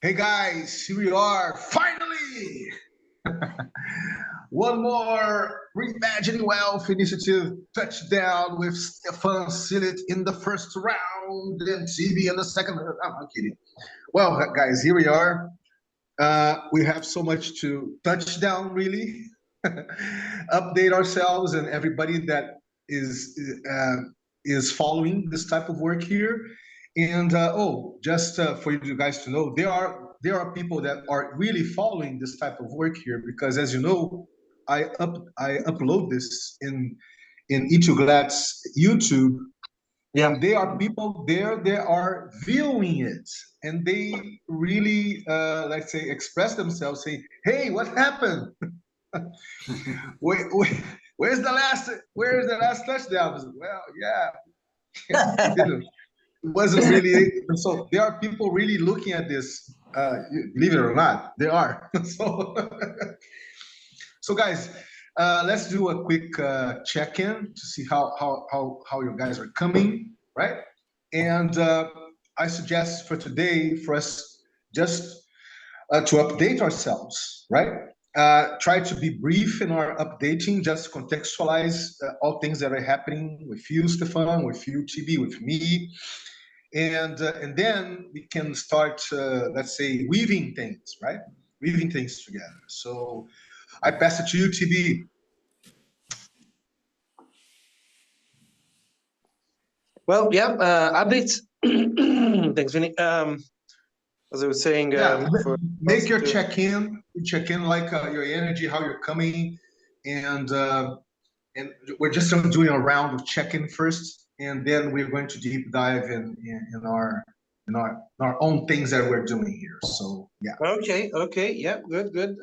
Hey guys, here we are, finally! One more Reimagining Wealth initiative touchdown with Stefan Silit in the first round and TB in the second round. I'm kidding. Well, guys, here we are. We have so much to touch down, really. Update ourselves and everybody that is uh, is following this type of work here. And just for you guys to know, there are people that are really following this type of work here because, as you know, I upload this in Ituglat's YouTube, and there are people there that are viewing it, and they really, let's say, express themselves, say, "Hey, what happened? Where, where's the last touchdown?" Well, yeah, didn't. It wasn't really. So there are people really looking at this. Believe it or not, there are. So guys, let's do a quick check-in to see how you guys are coming, right? And I suggest for today for us just to update ourselves, right? Try to be brief in our updating, just contextualize all things that are happening with you, Stefan, with you, TB, with me, and then we can start, let's say, weaving things, right? Weaving things together. So I pass it to you, TB. Well, yeah, updates. Thanks, Vinny. As I was saying, make your check-in like your energy, how you're coming, and we're just doing a round of check-in first, and then we're going to deep dive in our own things that we're doing here. So yeah. Okay, yeah, good.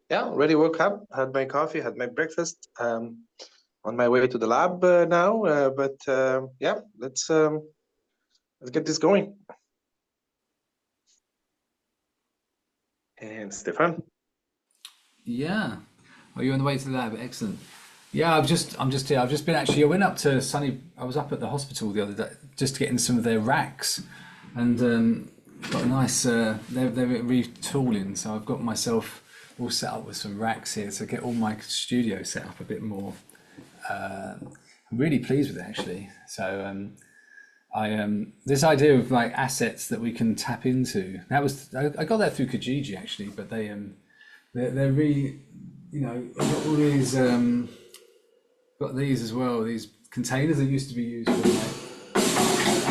Yeah, already woke up, had my coffee, had my breakfast. On my way to the lab now, but yeah, let's get this going. And Stefan. Yeah. Oh, you're on the way to the lab. Excellent. Yeah, I'm just here. I've just been I went up to Sunny. I was up at the hospital the other day just to get in some of their racks, and got a nice. They're retooling, so I've got myself all set up with some racks here to get all my studio set up a bit more. I'm really pleased with it actually. So this idea of like assets that we can tap into. I got that through Kijiji actually, but they're really, I've got all these got these as well. These containers that used to be used for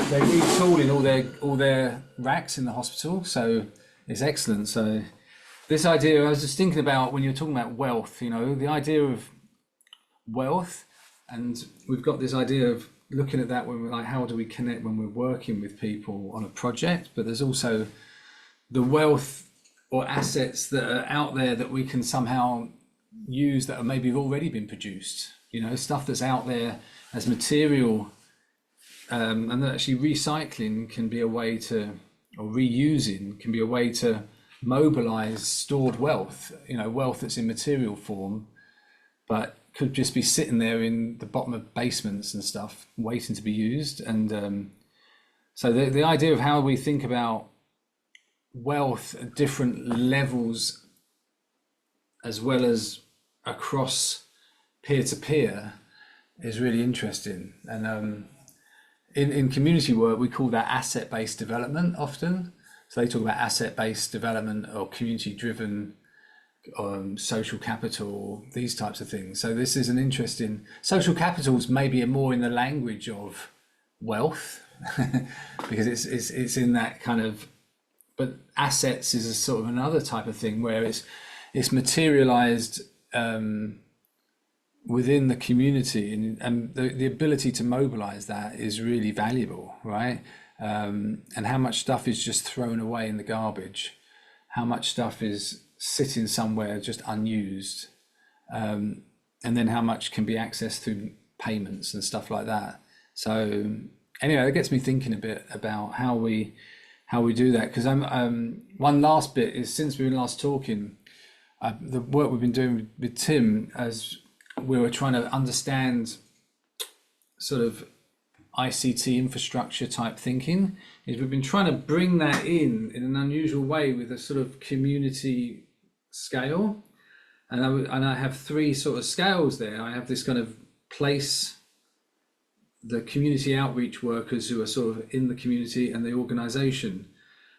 they're retooling all their racks in the hospital, so it's excellent. So this idea, I was just thinking about when you're talking about wealth, the idea of wealth, and we've got this idea of looking at that when we're like, how do we connect when we're working with people on a project? But there's also the wealth or assets that are out there that we can somehow use that are maybe have already been produced, stuff that's out there as material, and that actually recycling can be a way to, or reusing can be a way to mobilize stored wealth, wealth that's in material form, but could just be sitting there in the bottom of basements and stuff, waiting to be used. And so the idea of how we think about wealth at different levels, as well as across peer-to-peer, is really interesting. And in community work, we call that asset-based development often. So they talk about asset-based development or community-driven social capital, these types of things. So this is an interesting, social capitals maybe are more in the language of wealth because it's in that kind of, but assets is a sort of another type of thing where it's materialized within the community, and the ability to mobilize that is really valuable, right? And how much stuff is just thrown away in the garbage, how much stuff is sitting somewhere just unused, and then how much can be accessed through payments and stuff like that. So anyway, it gets me thinking a bit about how we do that, because one last bit is, since we were last talking, the work we've been doing with Tim, as we were trying to understand sort of ICT infrastructure type thinking, is we've been trying to bring that in an unusual way with a sort of community scale. And I have three sort of scales there. I have this kind of place, the community outreach workers who are sort of in the community, and the organization.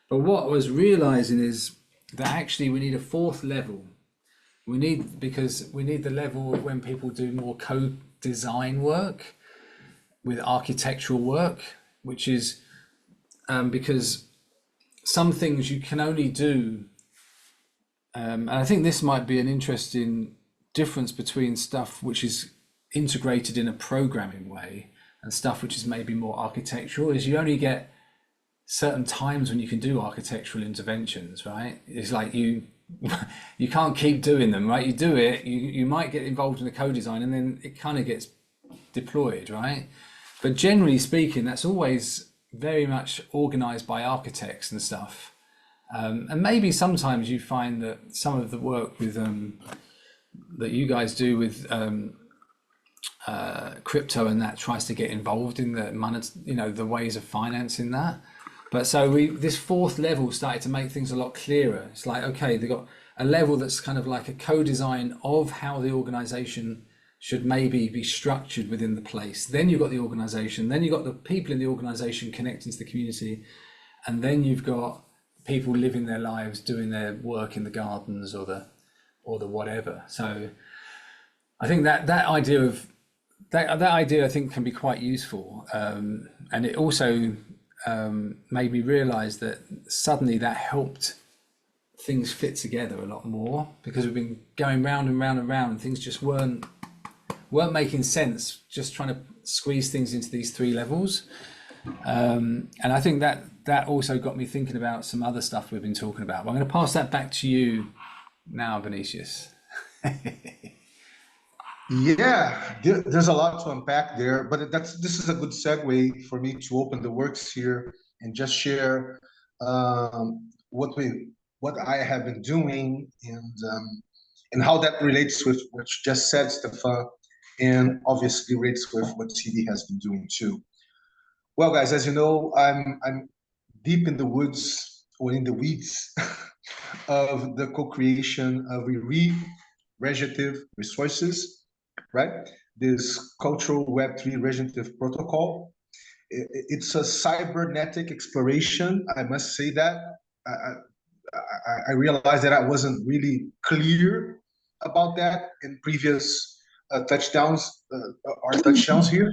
But what I was realizing is that actually we need a fourth level. Because we need the level of when people do more co-design work with architectural work, which is because some things you can only do. And I think this might be an interesting difference between stuff which is integrated in a programming way and stuff which is maybe more architectural, is you only get certain times when you can do architectural interventions, right? It's like you can't keep doing them, right? You do it, you might get involved in the co-design and then it kind of gets deployed, right? But generally speaking, that's always very much organized by architects and stuff. And maybe sometimes you find that some of the work with that you guys do with crypto and that tries to get involved in the money, the ways of financing that. But so this fourth level started to make things a lot clearer. It's like, okay, they've got a level that's kind of like a co-design of how the organization should maybe be structured within the place. Then you've got the organization, then you've got the people in the organization connecting to the community, and then you've got people living their lives, doing their work in the gardens or the whatever. So I think that idea I think can be quite useful, and it also made me realize that suddenly that helped things fit together a lot more, because we've been going round and round and round and things just weren't making sense, just trying to squeeze things into these three levels. And I think that also got me thinking about some other stuff we've been talking about. But I'm going to pass that back to you now, Vinicius. Yeah, there's a lot to unpack there, but this is a good segue for me to open the works here and just share what I have been doing and how that relates with what you just said, Stefan, and obviously relates with what CD has been doing too. Well, guys, as you know, I'm deep in the woods or in the weeds of the co-creation of regenerative resources, right? This cultural Web3 regenerative protocol. It's a cybernetic exploration. I must say that. I realized that I wasn't really clear about that in previous touchdowns here.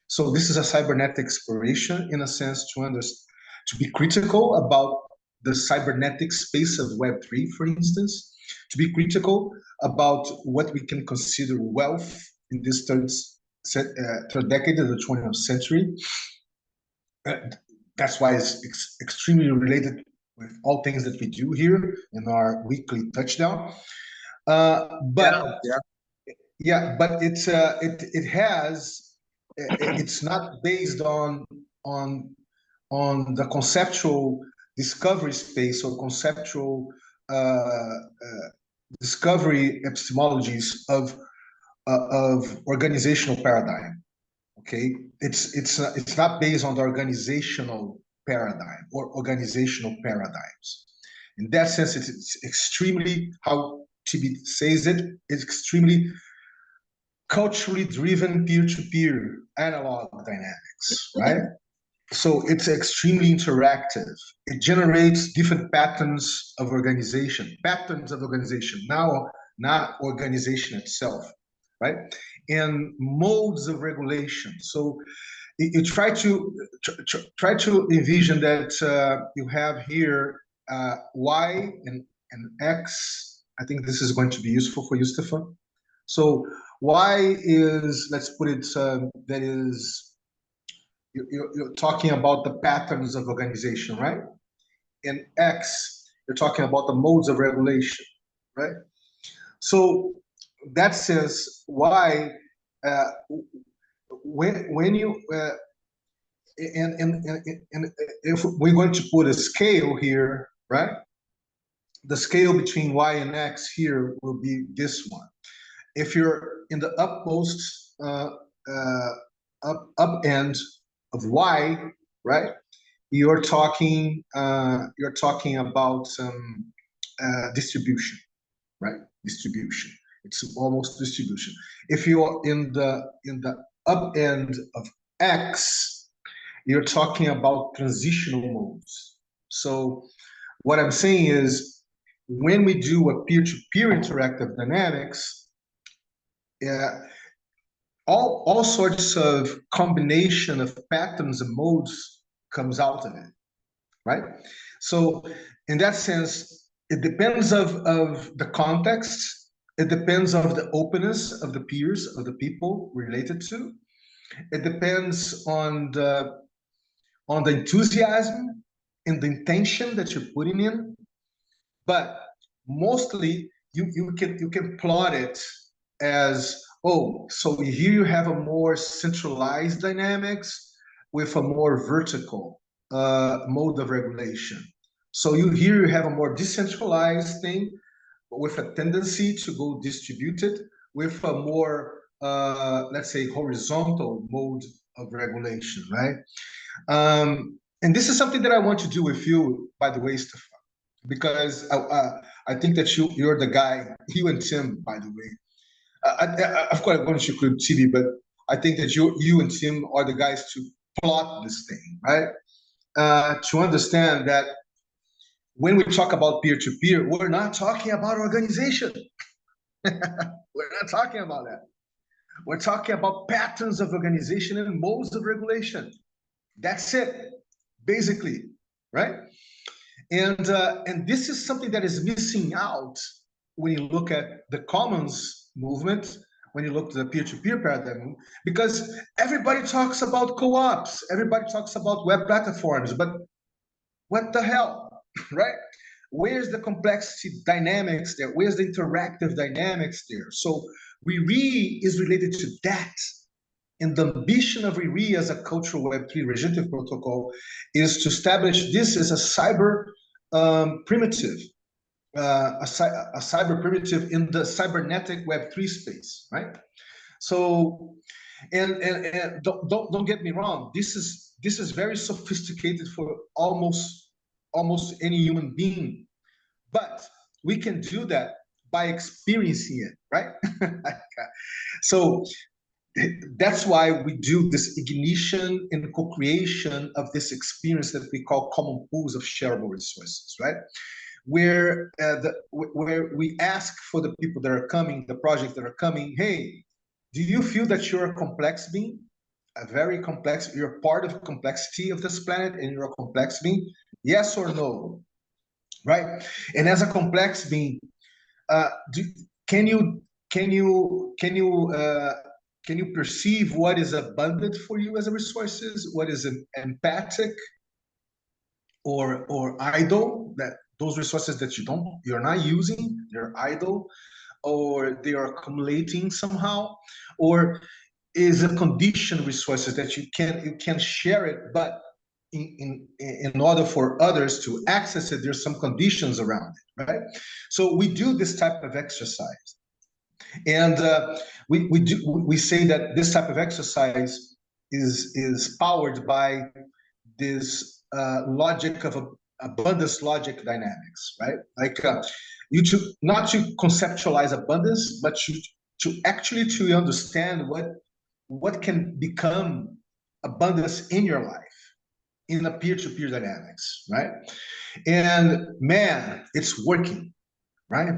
So this is a cybernetic exploration, in a sense, to be critical about the cybernetic space of Web3, for instance, to be critical about what we can consider wealth in this third decade of the 20th century. That's why it's extremely related with all things that we do here in our weekly touchdown. But it's not based on the conceptual discovery space or conceptual discovery epistemologies of organizational paradigm. Okay, it's not based on the organizational paradigm or organizational paradigms. In that sense, it's extremely, how TB says it, it's extremely culturally driven peer-to-peer analog dynamics, right? So it's extremely interactive. It generates different patterns of organization, now not organization itself, right? And modes of regulation. So you try to envision that you have here Y and X. I think this is going to be useful for you, Stefan. So Y is, let's put it, that is, you're talking about the patterns of organization, right? And X, you're talking about the modes of regulation, right? So that says Y, when you, and if we're going to put a scale here, right? The scale between Y and X here will be this one. If you're in the upmost up end Y, right? You're talking about distribution, right? Distribution. It's almost distribution. If you're in the up end of X, you're talking about transitional modes. So what I'm saying is, when we do a peer-to-peer interactive dynamics, all sorts of combination of patterns and modes comes out of it, right? So in that sense, it depends of the context. It depends of the openness of the peers, of the people related to. It depends on the enthusiasm and the intention that you're putting in. But mostly you can plot it as, oh, so here you have a more centralized dynamics with a more vertical mode of regulation. So here you have a more decentralized thing with a tendency to go distributed with a more, let's say, horizontal mode of regulation, right? And this is something that I want to do with you, by the way, Stefan, because I think that you're the guy, you and Tim, by the way. Of course, I'm going to include TV, but I think that you and Tim are the guys to plot this thing, right? To understand that when we talk about peer-to-peer, we're not talking about organization. We're not talking about that. We're talking about patterns of organization and modes of regulation. That's it, basically, right? And this is something that is missing out when you look at the commons movement, when you look at the peer-to-peer paradigm, because everybody talks about co-ops, everybody talks about web platforms, but what the hell, right? Where's the complexity dynamics there? Where's the interactive dynamics there? So RWI is related to that. And the ambition of RWI as a cultural Web3 regenerative protocol is to establish this as a cyber primitive, a cyber primitive in the cybernetic Web3 space, right? So, and don't get me wrong, this is very sophisticated for almost any human being, but we can do that by experiencing it, right? So that's why we do this ignition and co-creation of this experience that we call common pools of shareable resources, right? Where we ask for the people that are coming, the projects that are coming, hey, do you feel that you're a complex being, a very complex, you're part of the complexity of this planet and you're a complex being? Yes or no, right? And as a complex being, can you perceive what is abundant for you as a resources, what is empathic or idle, that those resources that you're not using, they're idle, or they are accumulating somehow, or is a conditioned resources that you can share it, but in order for others to access it, there's some conditions around it, right? So we do this type of exercise, and we say that this type of exercise is powered by this logic of abundance logic dynamics, right? Like not to conceptualize abundance, but to actually to understand what can become abundance in your life in a peer-to-peer dynamics, right? And man, it's working, right?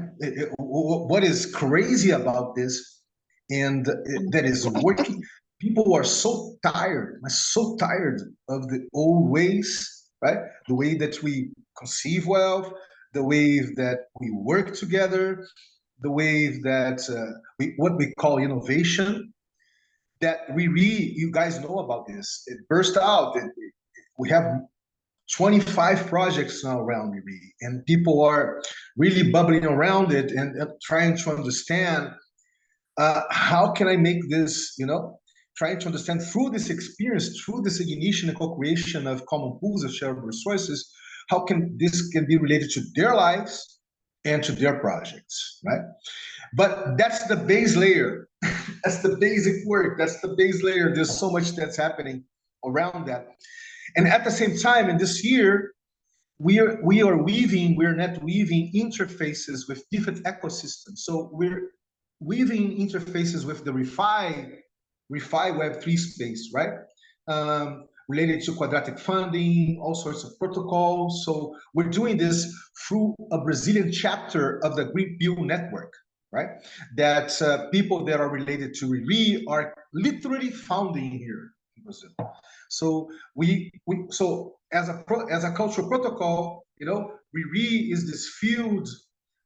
What is crazy about this, and that is working, people are so tired of the old ways, right? The way that we conceive wealth, the way that we work together, the way that what we call innovation, that you guys know about this. It burst out. We have 25 projects now around RWI, and people are really bubbling around it and trying to understand how can I make this, trying to understand through this experience, through this ignition and co-creation of common pools of shared resources, how can this be related to their lives and to their projects, right? But that's the base layer. That's the basic work. That's the base layer. There's so much that's happening around that. And at the same time, in this year, we're net weaving interfaces with different ecosystems. So we're weaving interfaces with the RWI Web3 space, right? Related to quadratic funding, all sorts of protocols. So we're doing this through a Brazilian chapter of the Green Pill network, right? That people that are related to RWI are literally founding here in Brazil. So so as a cultural protocol, RWI is this field,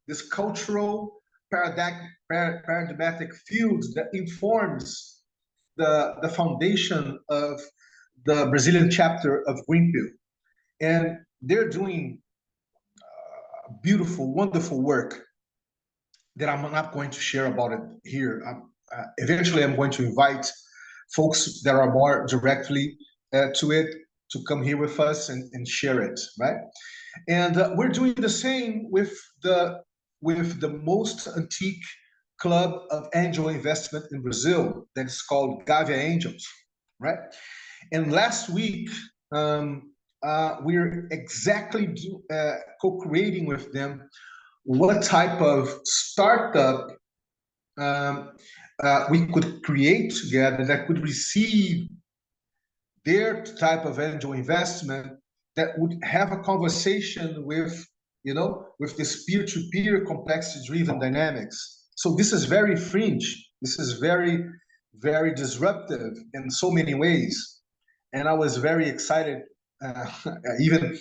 this cultural paradigmatic field that informs the foundation of the Brazilian chapter of Green Pill. And they're doing beautiful, wonderful work that I'm not going to share about it here. Eventually, I'm going to invite folks that are more directly to it to come here with us and share it, right? And we're doing the same with the most antique club of angel investment in Brazil that is called Gavia Angels, right? And last week, we're exactly co-creating with them what type of startup we could create together that could receive their type of angel investment that would have a conversation with, with this peer-to-peer complexity-driven dynamics. So this is very fringe. This is very, very disruptive in so many ways. And I was very excited. Even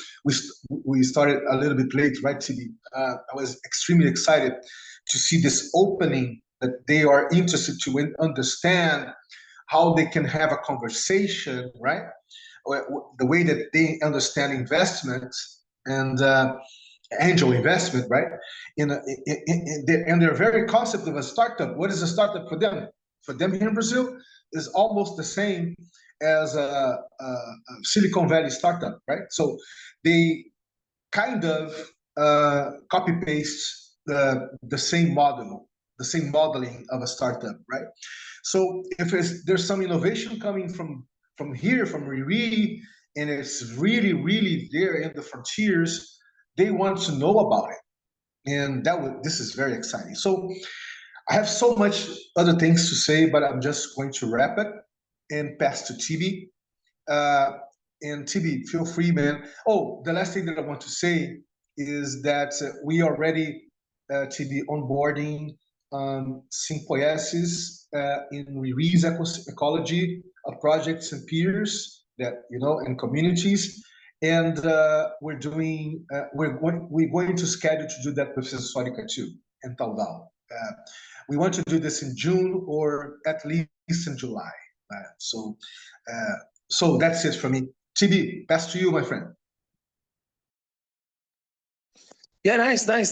we started a little bit late, right, TB? I was extremely excited to see this opening that they are interested to understand how they can have a conversation, right? The way that they understand investment and angel investment, right? And their very concept of a startup. What is a startup for them? For them here in Brazil is almost the same as a Silicon Valley startup, right? So they kind of copy paste the same model, the same modeling of a startup, right? So if there's some innovation coming from here, from RWI, and it's really, really there in the frontiers, they want to know about it. And this is very exciting. So I have so much other things to say, but I'm just going to wrap it and pass to TB. And TB, feel free, man. Oh, the last thing that I want to say is that we are already, TB, onboarding Sympoiesis in RWI's ecology of projects and peers that, and communities. And we're going to schedule to do that with Sensorica too, and Taudal. We want to do this in June or at least in July. So that's it for me. TB, pass to you, my friend. Yeah, nice. Happy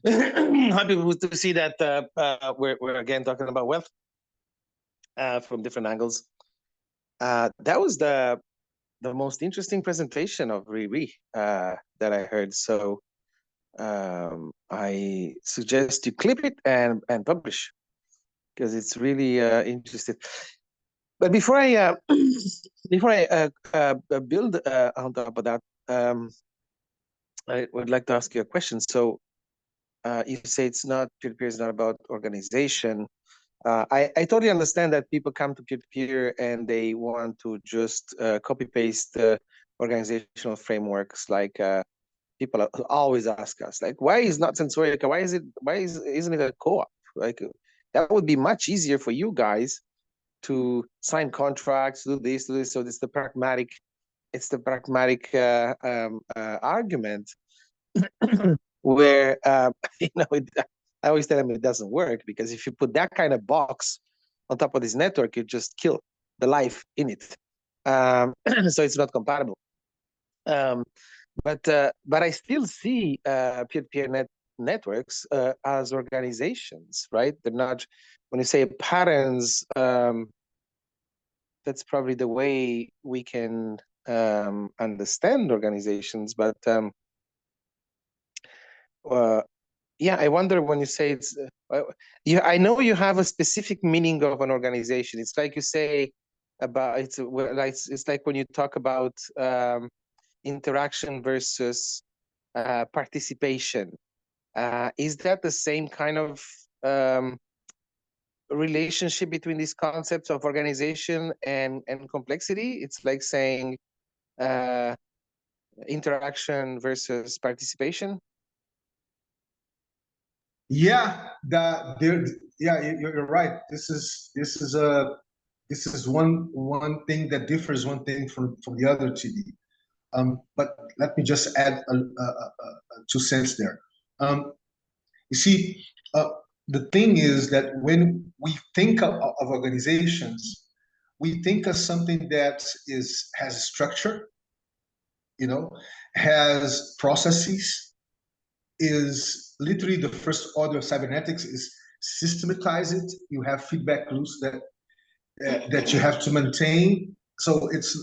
to see that we're again talking about wealth from different angles. That was the most interesting presentation of RWI that I heard. So I suggest you clip it and publish, because it's really interesting. But before I build on top of that, I would like to ask you a question. So you say it's not peer-to-peer, is not about organization. I totally understand that people come to peer-to-peer and they want to just copy-paste organizational frameworks. Like people always ask us, like, why is not Sensorica? Isn't it a co-op? Like that would be much easier for you guys to sign contracts, do this. So it's the pragmatic argument where I always tell them it doesn't work, because if you put that kind of box on top of this network, you just kill the life in it. So it's not compatible. But I still see peer-to-peer networks as organizations, right? They're not. When you say patterns, that's probably the way we can understand organizations. But yeah, I wonder, when you say it's, I know you have a specific meaning of an organization. It's like you say, about it's like when you talk about interaction versus participation. Is that the same kind of relationship between these concepts of organization and complexity? It's like saying interaction versus participation. Yeah, you're right. This is one thing that differs one thing from the other, TD. But let me just add 2 cents there. You see, the thing is that when we think of organizations, we think of something that has structure, has processes, is literally the first order of cybernetics is systematize it. You have feedback loops that you have to maintain. So it's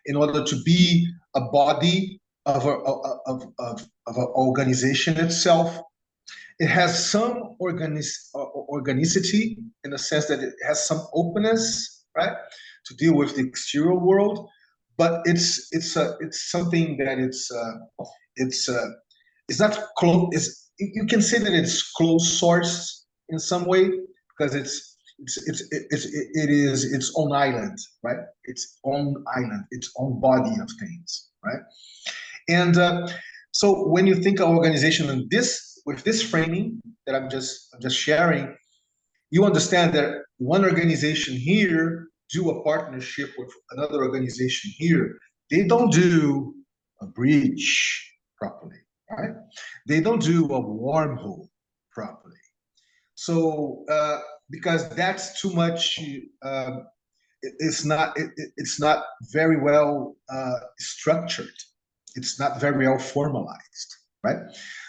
in order to be a body of an organization itself. It has some organicity in the sense that it has some openness, right, to deal with the exterior world, but it's something that it's not close. You can say that it's closed source in some way because it is its own island, right? Its own island, its own body of things, right? And so when you think of organization in with this framing that I'm just sharing, you understand that one organization here do a partnership with another organization here. They don't do a bridge properly, right? They don't do a wormhole properly. So because that's too much, it's not very well structured. It's not very well formalized, right?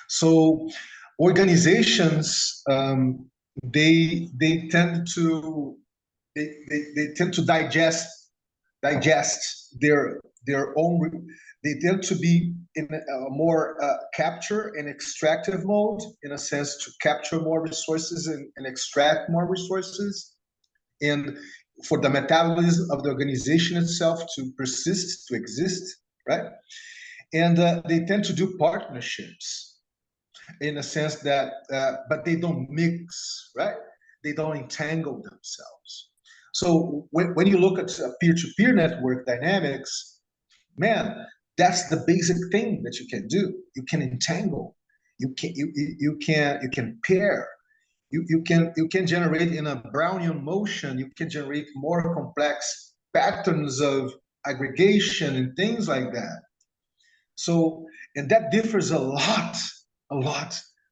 So organizations they tend to digest their own. They tend to be in a more capture and extractive mode, in a sense, to capture more resources and extract more resources, and for the metabolism of the organization itself to persist, to exist, right? And they tend to do partnerships in a sense that, but they don't mix, right? They don't entangle themselves. So when you look at peer-to-peer network dynamics, man, that's the basic thing that you can do. You can entangle, you can pair, you can generate in a Brownian motion. You can generate more complex patterns of aggregation and things like that. So, and that differs a lot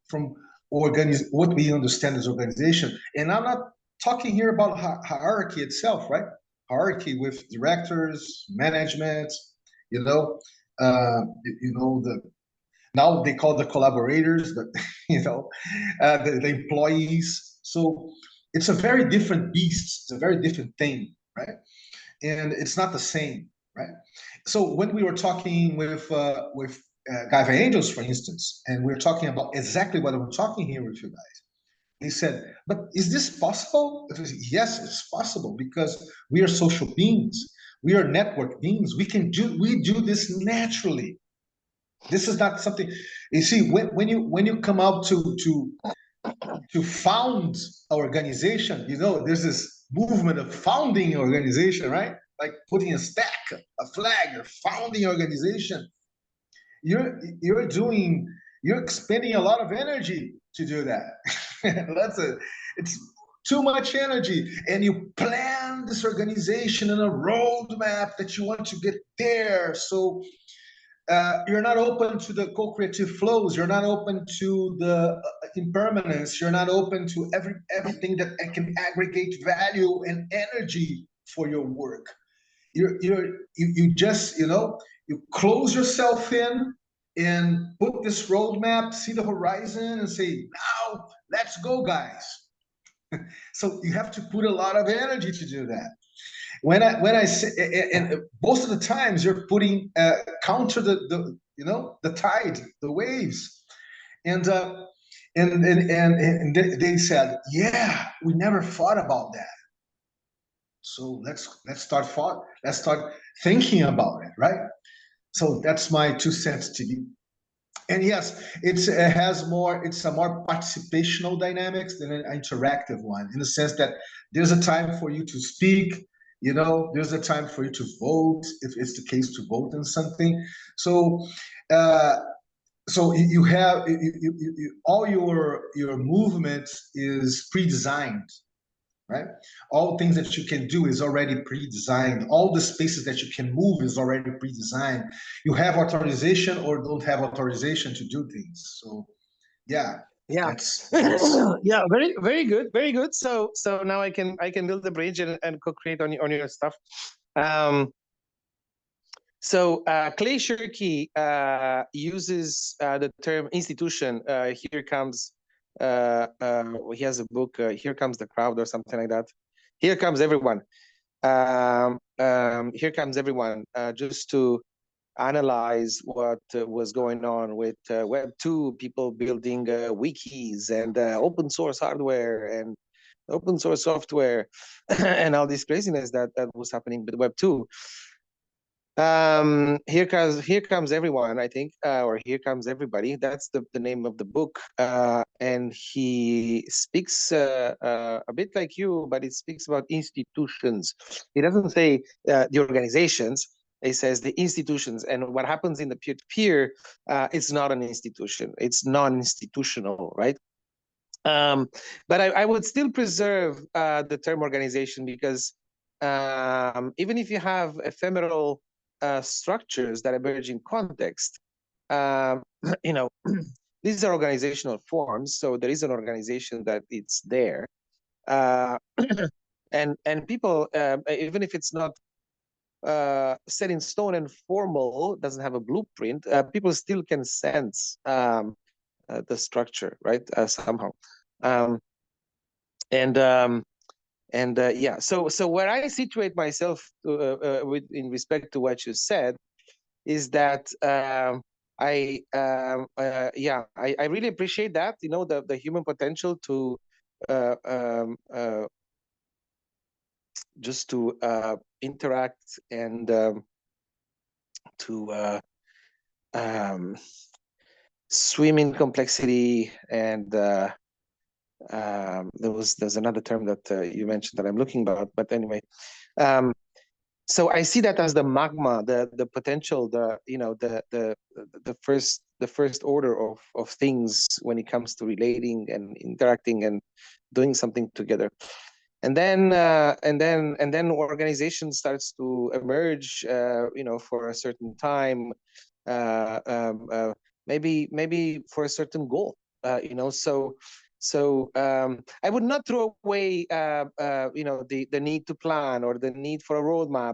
from what we understand as organization. And I'm not talking here about hierarchy itself, right? Hierarchy with directors, management, you know, the now they call the collaborators, but the employees. So it's a very different beast. It's a very different thing, right? And it's not the same, right? So when we were talking with Gaiva Angels, for instance, and we are talking about exactly what I'm talking here with you guys, they said, "But is this possible?" Yes, it's possible because we are social beings. We are network beings. We do this naturally. This is not something you see when you come out to found an organization. There's this movement of founding an organization, right? Like putting a stack, a flag, a founding organization. You're expending a lot of energy to do that. It's too much energy, and you plan this organization and a roadmap that you want to get there. So you're not open to the co-creative flows. You're not open to the impermanence. You're not open to everything that can aggregate value and energy for your work. You just you close yourself in and put this roadmap, see the horizon, and say, now let's go, guys. So you have to put a lot of energy to do that. When I say, and most of the times you're putting counter the tide, the waves, and they said, yeah, we never thought about that. So let's start thinking about it, right? So that's my 2 cents to you. And yes, it's a more participational dynamics than an interactive one, in the sense that there's a time for you to speak, there's a time for you to vote, if it's the case to vote on something. So uh, you have all your movement is pre-designed, right? All things that you can do is already pre-designed. All the spaces that you can move is already pre-designed. You have authorization or don't have authorization to do things. So yeah, Yeah. that's Yeah, very, very good, very good. So now I can build the bridge and co-create on your stuff. So Clay Shirky uses the term institution. Here comes, he has a book, Here Comes the Crowd or something like that. Here comes everyone. Here comes everyone, just to analyze what was going on with Web 2, people building wikis and open source hardware and open source software and all this craziness that was happening with Web 2. Here comes everyone, I think, or Here Comes Everybody. That's the name of the book. And he speaks a bit like you, but it speaks about institutions. He doesn't say the organizations. He says the institutions. And what happens in the peer-to-peer, it's not an institution. It's non-institutional, right? But I would still preserve the term organization, because even if you have ephemeral structures that emerge in context, you know, these are organizational forms. So there is an organization that it's there, and people, even if it's not set in stone and formal, doesn't have a blueprint, people still can sense the structure, right? Somehow. Yeah, so where I situate myself in respect to what you said is that I really appreciate that, the human potential to just to interact and to swim in complexity. And there's another term that you mentioned that I'm looking about, but anyway. So I see that as the magma, the potential, the first order of things when it comes to relating and interacting and doing something together. And then organization starts to emerge, for a certain time, maybe for a certain goal, So I would not throw away, the need to plan or the need for a roadmap,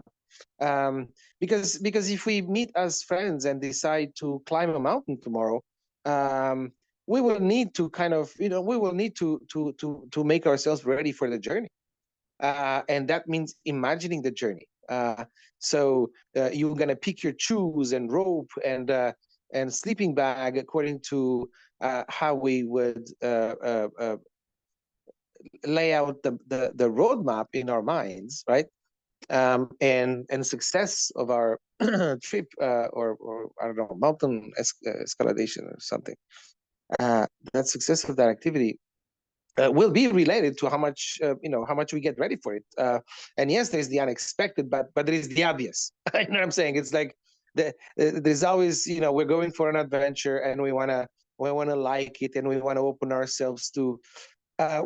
because if we meet as friends and decide to climb a mountain tomorrow, we will need to to make ourselves ready for the journey, and that means imagining the journey. So you're gonna pick your shoes and rope and sleeping bag according to how we would lay out the roadmap in our minds, right? And success of our trip, or I don't know, mountain escalation or something. That success of that activity will be related to how much we get ready for it. And yes, there's the unexpected, but there is the obvious. You know what I'm saying? It's like there's always, we're going for an adventure and we wanna like it, and we want to open ourselves to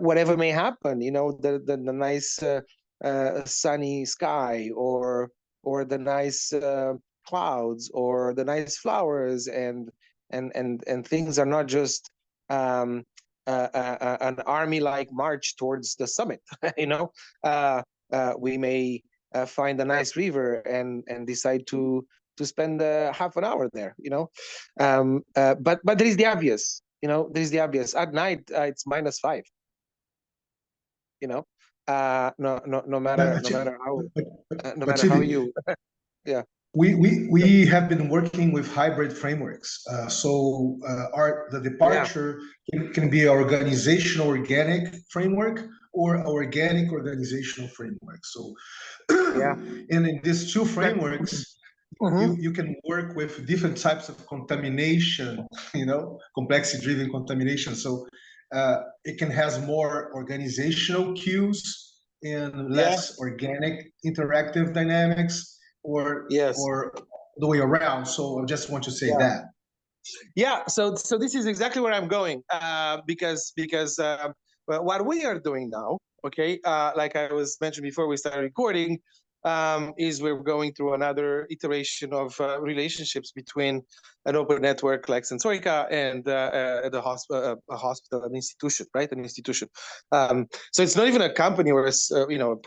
whatever may happen. The nice sunny sky, or the nice clouds, or the nice flowers, and things are not just an army-like march towards the summit. We may find a nice river and decide to spend half an hour there. But there is the obvious. There is the obvious. At night, it's -5. No matter how you. Yeah. We have been working with hybrid frameworks. The departure can be an organizational organic framework, or organic organizational framework. So, Yeah. and in these two frameworks, Mhm. you can work with different types of contamination, complexity-driven contamination. So it can has more organizational cues and Yeah. less organic interactive dynamics, or Yes. the way around. So I just want to say Yeah. that. Yeah. So this is exactly where I'm going, because what we are doing now, okay, like I was mentioned before we started recording, is we're going through another iteration of relationships between an open network like Sensorica and a hospital, an institution, right? An institution. So it's not even a company or a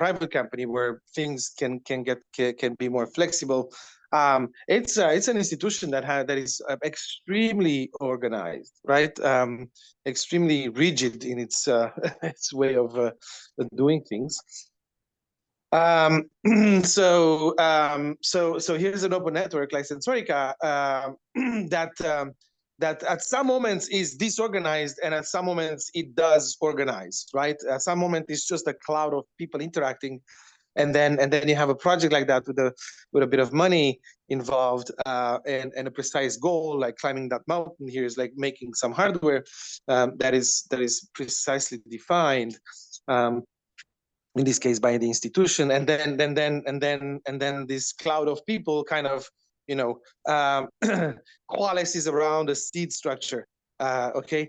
private company where things can be more flexible. It's an institution that is extremely organized, right? Extremely rigid in its its way of doing things. So here's an open network like Sensorica that at some moments is disorganized and at some moments it does organize, right? At some moment it's just a cloud of people interacting, and then you have a project like that with a bit of money involved, and a precise goal, like climbing that mountain here is like making some hardware that is precisely defined, in this case by the institution, and then this cloud of people kind of coalesces around a seed structure, okay,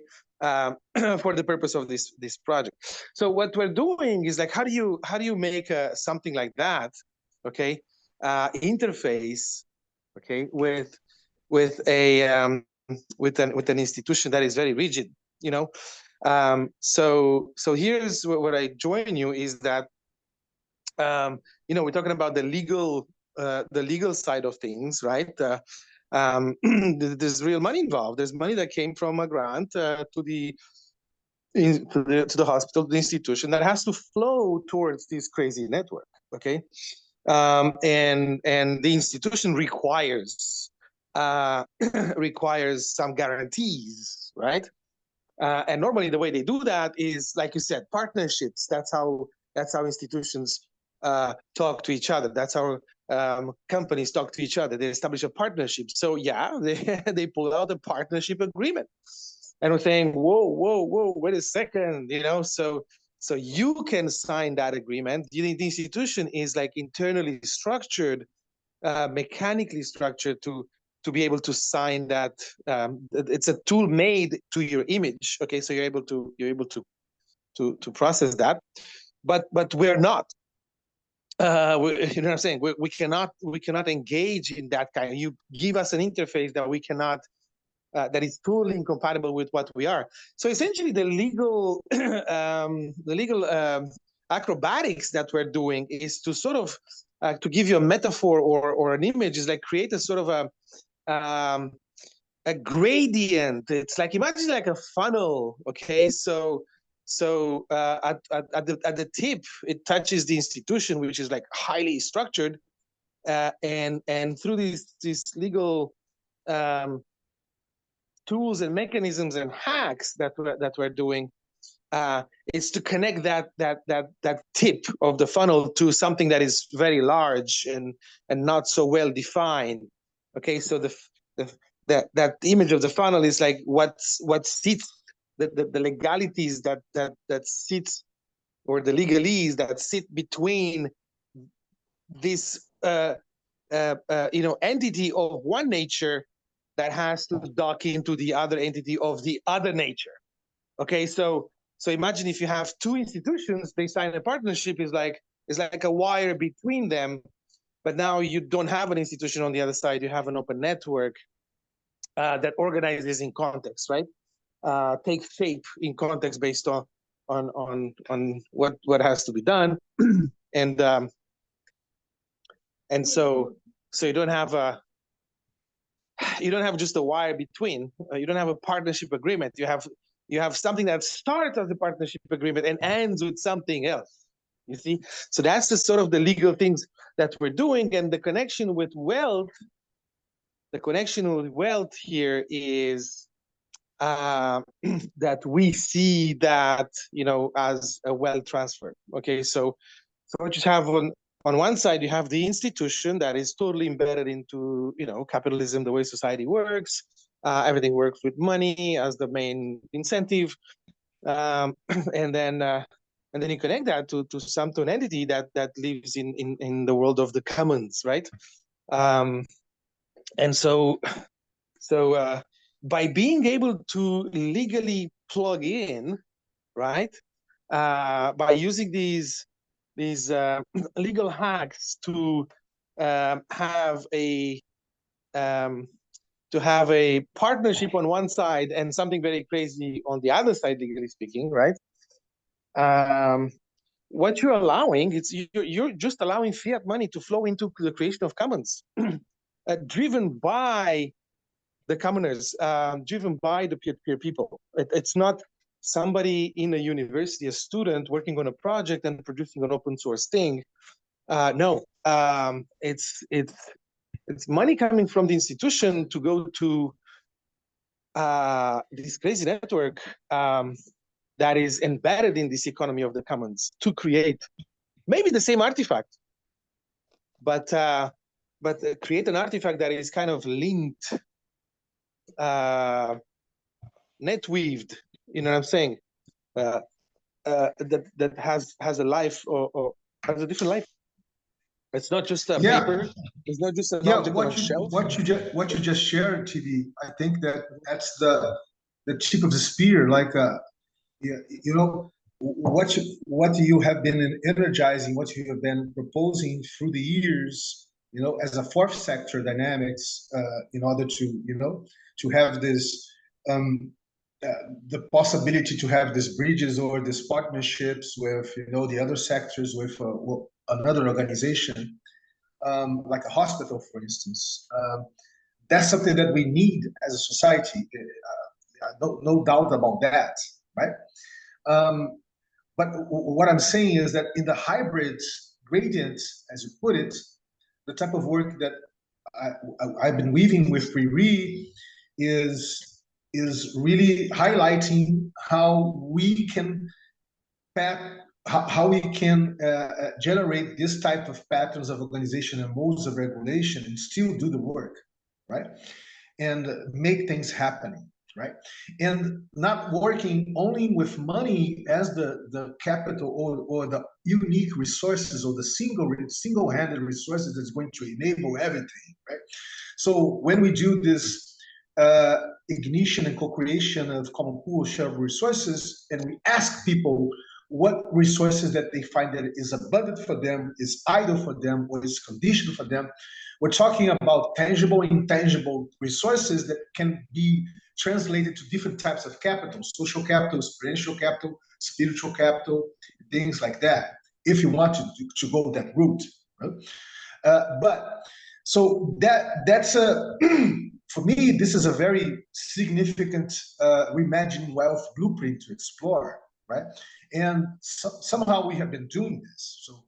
for the purpose of this project. So what we're doing is like, how do you make something like that, okay, interface, okay, with an institution that is very rigid, you know. So here's what I join you is that we're talking about the legal side of things, right? There's real money involved. There's money that came from a grant to the hospital, the institution, that has to flow towards this crazy network. Okay, and the institution requires requires some guarantees, right? And normally the way they do that is, like you said, partnerships. That's how institutions talk to each other. That's how companies talk to each other. They establish a partnership. So yeah, they pull out a partnership agreement, and we're saying, whoa, wait a second, so you can sign that agreement. The institution is like internally structured, mechanically structured to be able to sign that. It's a tool made to your image. Okay, so you're able to process that, but we're not. You know what I'm saying? We cannot engage in that kind. You give us an interface that we cannot. That is totally incompatible with what we are. So essentially, the legal acrobatics that we're doing is to sort of to give you a metaphor or an image, is like create a sort of a gradient. It's like, imagine like a funnel. Okay, so at the tip it touches the institution, which is like highly structured, and through these legal tools and mechanisms and hacks that we're doing, is to connect that tip of the funnel to something that is very large and not so well defined. Okay, so that image of the funnel is like what sits, the legalities that sits, or the legalese that sit between this entity of one nature that has to dock into the other entity of the other nature. Okay, so imagine if you have two institutions, they sign a partnership, is like a wire between them, but now you don't have an institution on the other side, you have an open network that organizes in context, right? Takes shape in context based on what has to be done, and so you don't have just a wire between. You don't have a partnership agreement. You have something that starts as a partnership agreement and ends with something else. You see, so that's the sort of the legal things that we're doing, and the connection with wealth. The connection with wealth here is that we see that, you know, as a wealth transfer. Okay, so what you have on one side, you have the institution that is totally embedded into, you know, capitalism, the way society works. Everything works with money as the main incentive, and then you connect that to an entity that lives in the world of the commons, right? And so by being able to legally plug in, right, by using these legal hacks to have a partnership on one side and something very crazy on the other side, legally speaking, right? What you're allowing, you're just allowing fiat money to flow into the creation of commons, driven by the commoners, driven by the peer-to-peer people. It's not somebody in a university, a student working on a project and producing an open source thing. No, it's money coming from the institution to go to this crazy network that is embedded in this economy of the commons to create maybe the same artifact, but create an artifact that is kind of linked, net weaved, you know what I'm saying? That has a life or has a different life. It's not just a paper. It's not just an object on a shelf. What you just shared, TV. I think that's the tip of the spear. Like, you know, what you have been energizing, what you have been proposing through the years, you know, as a fourth sector dynamics, in order to, you know, to have this, the possibility to have these bridges or these partnerships with, you know, the other sectors, with another organization, like a hospital, for instance. That's something that we need as a society. No doubt about that, right? But what I'm saying is that in the hybrid gradient, as you put it, the type of work that I've been weaving with RWI is really highlighting how we can generate this type of patterns of organization and modes of regulation and still do the work, right? And make things happening, right? And not working only with money as the capital or the unique resources or the single-handed resources that's going to enable everything, right? So when we do this ignition and co-creation of common pool shared resources, and we ask people what resources that they find that is abundant for them, is idle for them, or is conditioned for them, we're talking about tangible and intangible resources that can be translated to different types of capital: social capital, experiential capital, spiritual capital, things like that, if you want to go that route, right? But so that's a for me, this is a very significant reimagining wealth blueprint to explore, right? And somehow we have been doing this. So,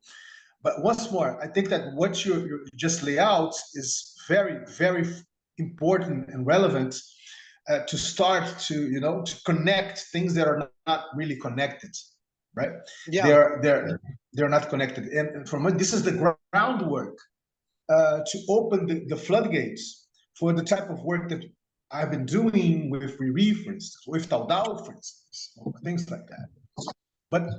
but once more, I think that what you just lay out is very, very important and relevant to start to, you know, to connect things that are not really connected, right? Yeah. They're not connected, and for me, this is the groundwork to open the floodgates for the type of work that I've been doing with RWI, for instance, with Taudao, for instance, things like that. But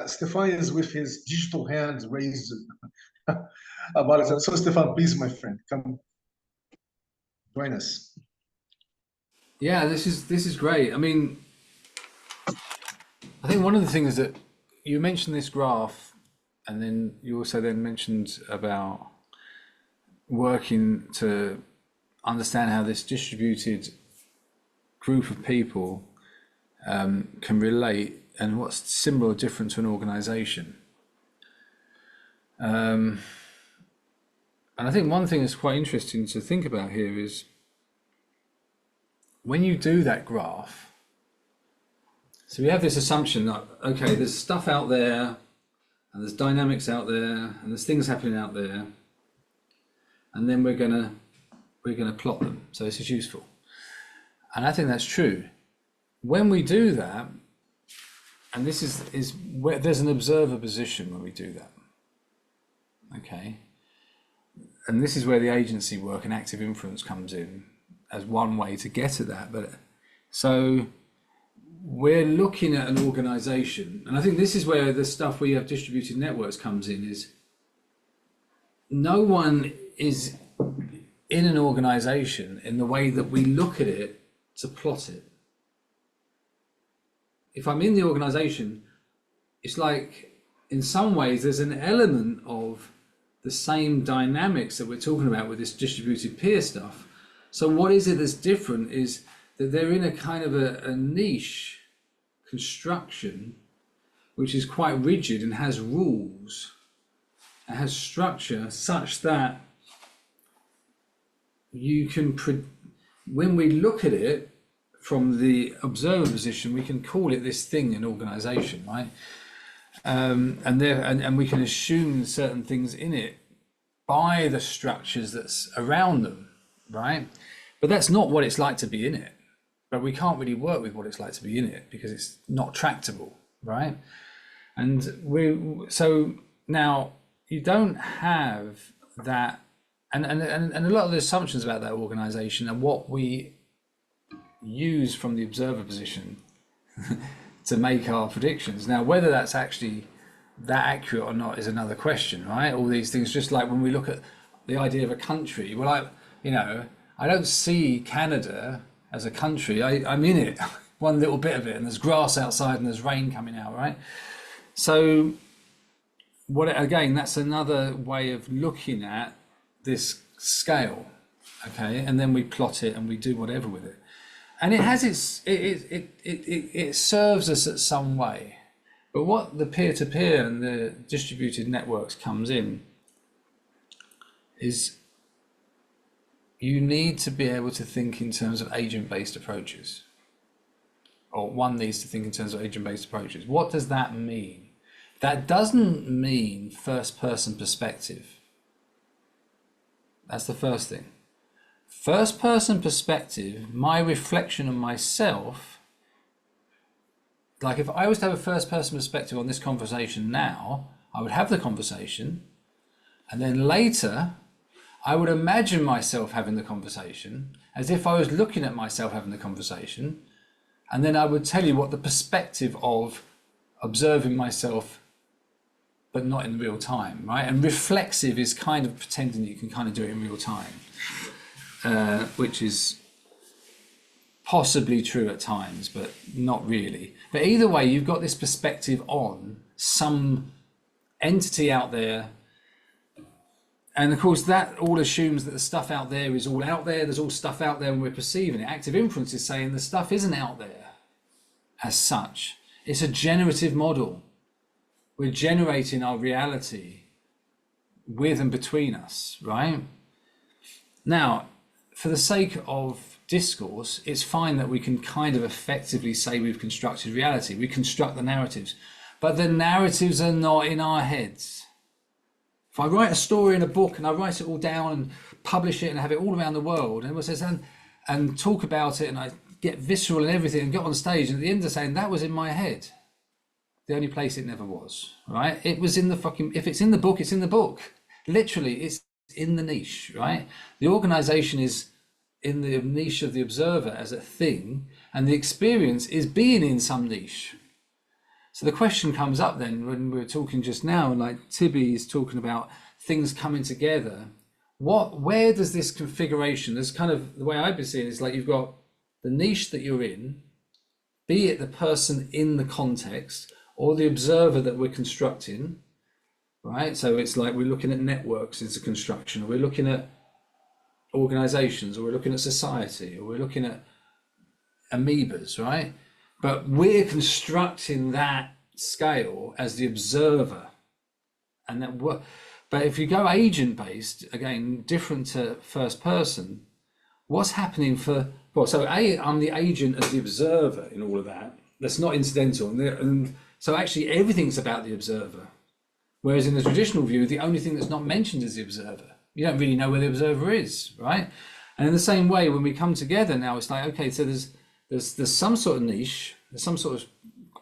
Stefan is with his digital hands raised about it. So Stefan, please, my friend, come join us. Yeah, this is great. I mean, I think one of the things that you mentioned this graph, and then you also then mentioned about working to understand how this distributed group of people can relate and what's similar or different to an organization. And I think one thing that's quite interesting to think about here is when you do that graph, so we have this assumption that, okay, there's stuff out there and there's dynamics out there and there's things happening out there, and then we're gonna plot them. So this is useful. And I think that's true. When we do that, and this is where there's an observer position when we do that. Okay. And this is where the agency work and active influence comes in as one way to get at that. But so we're looking at an organization, and I think this is where the stuff we have distributed networks comes in, is no one is in an organization in the way that we look at it to plot it. If I'm in the organization, it's like in some ways there's an element of the same dynamics that we're talking about with this distributed peer stuff. So what is it that's different is that they're in a kind of a niche construction which is quite rigid and has rules. It has structure such that you can, when we look at it from the observer position, we can call it this thing an organization, right? And we can assume certain things in it by the structures that's around them, right? But that's not what it's like to be in it. But we can't really work with what it's like to be in it because it's not tractable, right? And so now you don't have that, and a lot of the assumptions about that organization and what we use from the observer position to make our predictions. Now, whether that's actually that accurate or not is another question, right? All these things, just like when we look at the idea of a country, well, I don't see Canada as a country. I'm in it, one little bit of it, and there's grass outside and there's rain coming out, right? So again, that's another way of looking at this scale, okay? And then we plot it and we do whatever with it. And it has it serves us at some way. But what the peer-to-peer and the distributed networks comes in is you need to be able to think in terms of agent-based approaches, or one needs to think in terms of agent-based approaches. What does that mean? That doesn't mean first-person perspective. That's the first thing. First-person perspective, my reflection on myself, like if I was to have a first-person perspective on this conversation now, I would have the conversation, and then later I would imagine myself having the conversation as if I was looking at myself having the conversation, and then I would tell you what the perspective of observing myself but not in real time, right? And reflexive is kind of pretending that you can kind of do it in real time, which is possibly true at times, but not really. But either way, you've got this perspective on some entity out there. And of course, that all assumes that the stuff out there is all out there. There's all stuff out there and we're perceiving it. Active inference is saying the stuff isn't out there as such. It's a generative model. We're generating our reality with and between us, right? Now, for the sake of discourse, it's fine that we can kind of effectively say we've constructed reality. We construct the narratives, but the narratives are not in our heads. If I write a story in a book and I write it all down and publish it and have it all around the world, and everyone says, and talk about it, and I get visceral and everything and get on stage, and at the end of saying that was in my head, the only place it never was, right? It was in the fucking, if it's in the book, it's in the book. Literally, it's in the niche, right? The organization is in the niche of the observer as a thing, and the experience is being in some niche. So the question comes up then when we were talking just now, and like Tibby is talking about things coming together. Where does this configuration, there's kind of, the way I've been seeing it is like you've got the niche that you're in, be it the person in the context or the observer that we're constructing, right? So it's like we're looking at networks as a construction, or we're looking at organizations, or we're looking at society, or we're looking at amoebas, right? But we're constructing that scale as the observer. And that but if you go agent-based, again, different to first person, what's happening for, well, so I'm the agent as the observer in all of that. That's not incidental. And so actually everything's about the observer. Whereas in the traditional view, the only thing that's not mentioned is the observer. You don't really know where the observer is, right? And in the same way, when we come together now, it's like, okay, so there's some sort of niche, there's some sort of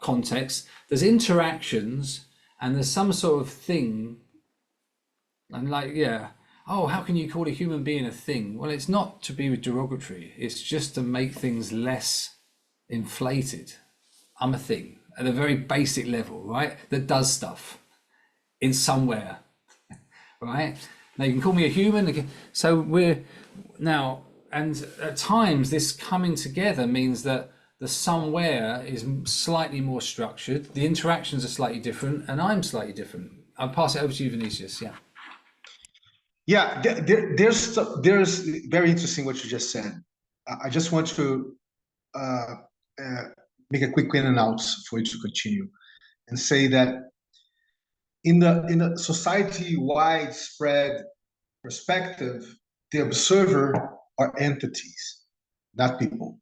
context, there's interactions, and there's some sort of thing. And like, yeah, oh, how can you call a human being a thing? Well, it's not to be derogatory. It's just to make things less inflated. I'm a thing at a very basic level, right? That does stuff in somewhere, right? Now you can call me a human. So we're now, and at times this coming together means that the somewhere is slightly more structured. The interactions are slightly different, and I'm slightly different. I'll pass it over to you, Vinicius. Yeah. Yeah, there's very interesting what you just said. I just want to make a quick in and out for you to continue and say that in the society widespread perspective, the observer are entities, not people.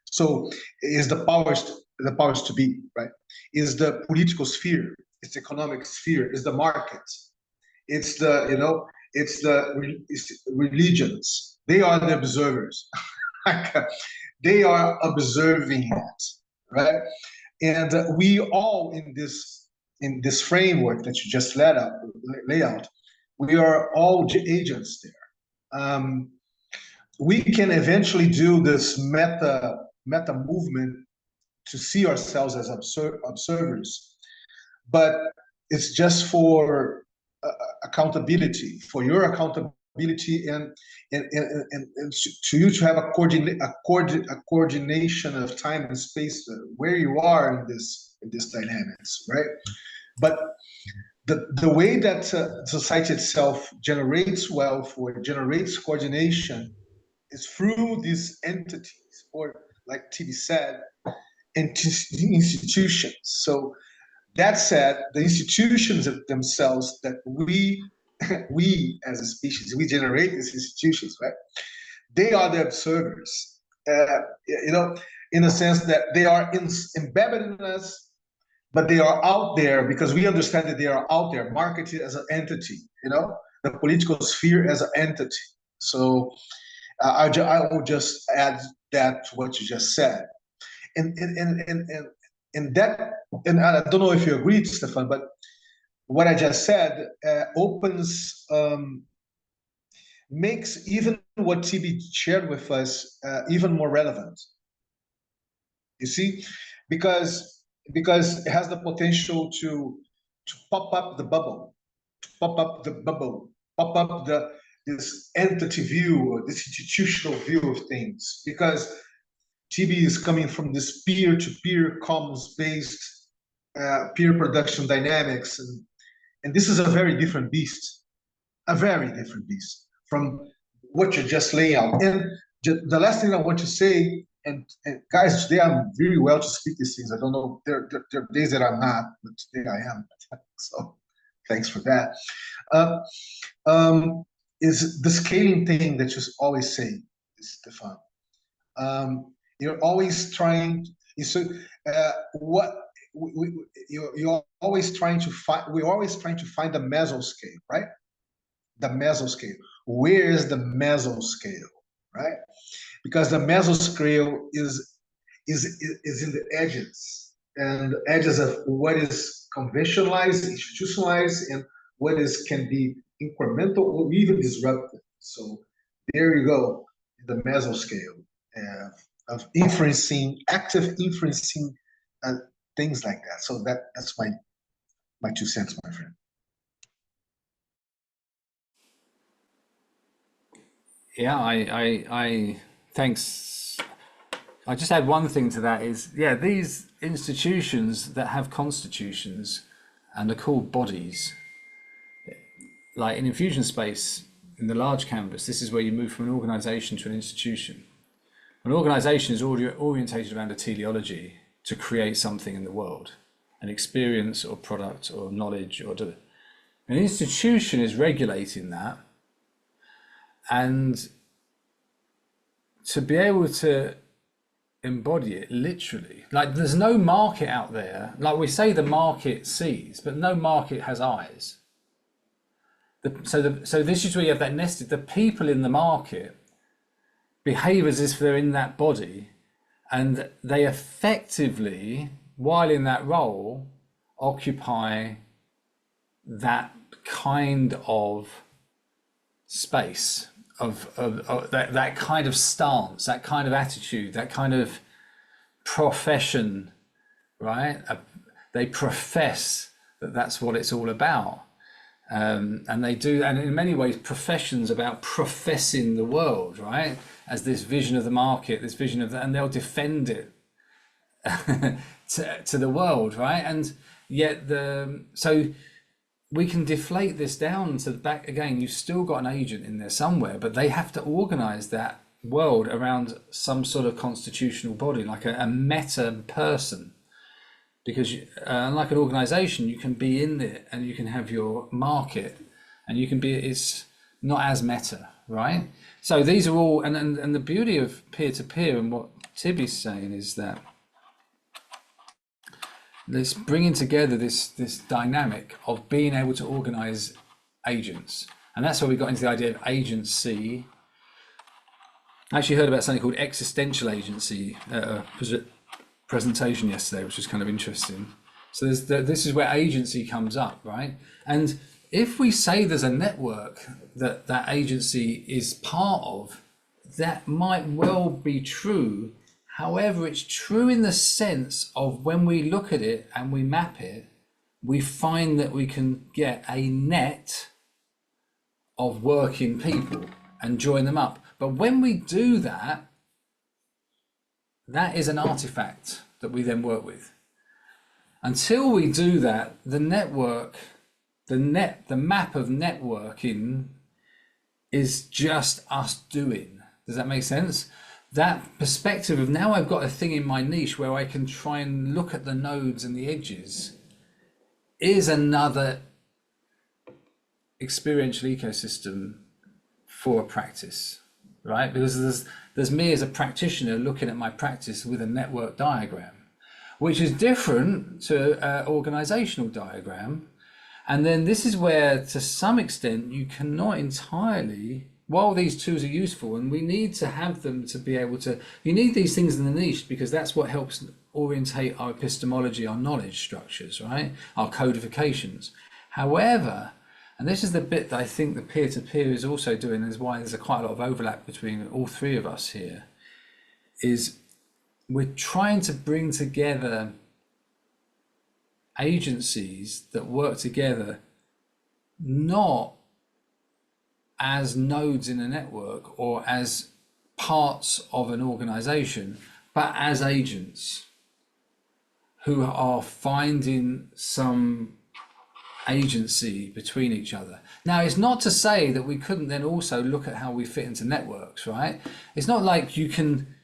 So is the powers to be, right? Is the political sphere, it's the economic sphere, is the market, it's the it's religions. They are the observers. They are observing it, right? And we all in this framework that you just lay out, we are all agents there. We can eventually do this meta movement to see ourselves as observers, but it's just for accountability, for your accountability, and to you to have a coordination of time and space where you are in this dynamics, right? But the way that society itself generates wealth or generates coordination is through these entities, or like TB said, institutions. So that said, the institutions themselves that we as a species, we generate these institutions, right? They are the observers, in a sense that they are embedded in us, but they are out there because we understand that they are out there, marketed as an entity, the political sphere as an entity. So I will just add that to what you just said. And that, and I don't know if you agree, Stefan, but what I just said makes even what TB shared with us even more relevant. You see, because it has the potential to pop up the bubble, pop up this entity view or this institutional view of things, because TB is coming from this peer-to-peer commons-based peer production dynamics, and this is a very different beast from what you just lay out. And the last thing I want to say, and guys, today I'm really well to speak these things. I don't know, there are days that I'm not, but today I am. So thanks for that. Is the scaling thing that you always say, Stefan. You're always trying. You're always trying to find. We're always trying to find the mesoscale, right? The mesoscale. Where is the mesoscale, right? Because the mesoscale is in the edges, and the edges of what is conventionalized, institutionalized, and what can be incremental or even disruptive. So there you go, the mesoscale of inferencing, active inferencing, and things like that. So that's my 2 cents, my friend. Yeah, I thanks. I just add one thing to that is, yeah, these institutions that have constitutions and are called bodies, like in infusion space, in the large canvas, this is where you move from an organization to an institution. An organization is orientated around a teleology to create something in the world, an experience or product or knowledge, or an institution is regulating that. And to be able to embody it literally, like there's no market out there. Like we say the market sees, but no market has eyes. So this is where you have that nested, the people in the market behave as if they're in that body, and they effectively, while in that role, occupy that kind of space of that kind of stance, that kind of attitude, that kind of profession, right? They profess that that's what it's all about. And they do, and in many ways, professions about professing the world, right? As this vision of the market, this vision of that, and they'll defend it to the world, right? And yet so we can deflate this down to the back again. You've still got an agent in there somewhere, but they have to organize that world around some sort of constitutional body, like a meta person. Because unlike an organization, you can be in it and you can have your market, and you can be, it's not as meta, right? So these are all, and the beauty of peer-to-peer and what Tibby's saying is that this bringing together this dynamic of being able to organize agents. And that's where we got into the idea of agency. I actually heard about something called existential agency at a presentation yesterday, which was kind of interesting. So this is where agency comes up, right? And if we say there's a network that agency is part of, that might well be true. However, it's true in the sense of when we look at it and we map it, we find that we can get a net of working people and join them up. But when we do that, that is an artifact that we then work with. Until we do that, the network, the map of networking is just us doing. Does that make sense? That perspective of now I've got a thing in my niche where I can try and look at the nodes and the edges is another experiential ecosystem for a practice, right? Because there's me as a practitioner looking at my practice with a network diagram, which is different to an organizational diagram. And then this is where, to some extent, you cannot entirely, while these tools are useful, and we need to have them to be able to, you need these things in the niche because that's what helps orientate our epistemology, our knowledge structures, right? Our codifications. However, and this is the bit that I think the peer-to-peer is also doing, is why there's quite a lot of overlap between all three of us here, is we're trying to bring together agencies that work together, not as nodes in a network or as parts of an organization, but as agents who are finding some agency between each other. Now, it's not to say that we couldn't then also look at how we fit into networks, right? It's not like you can,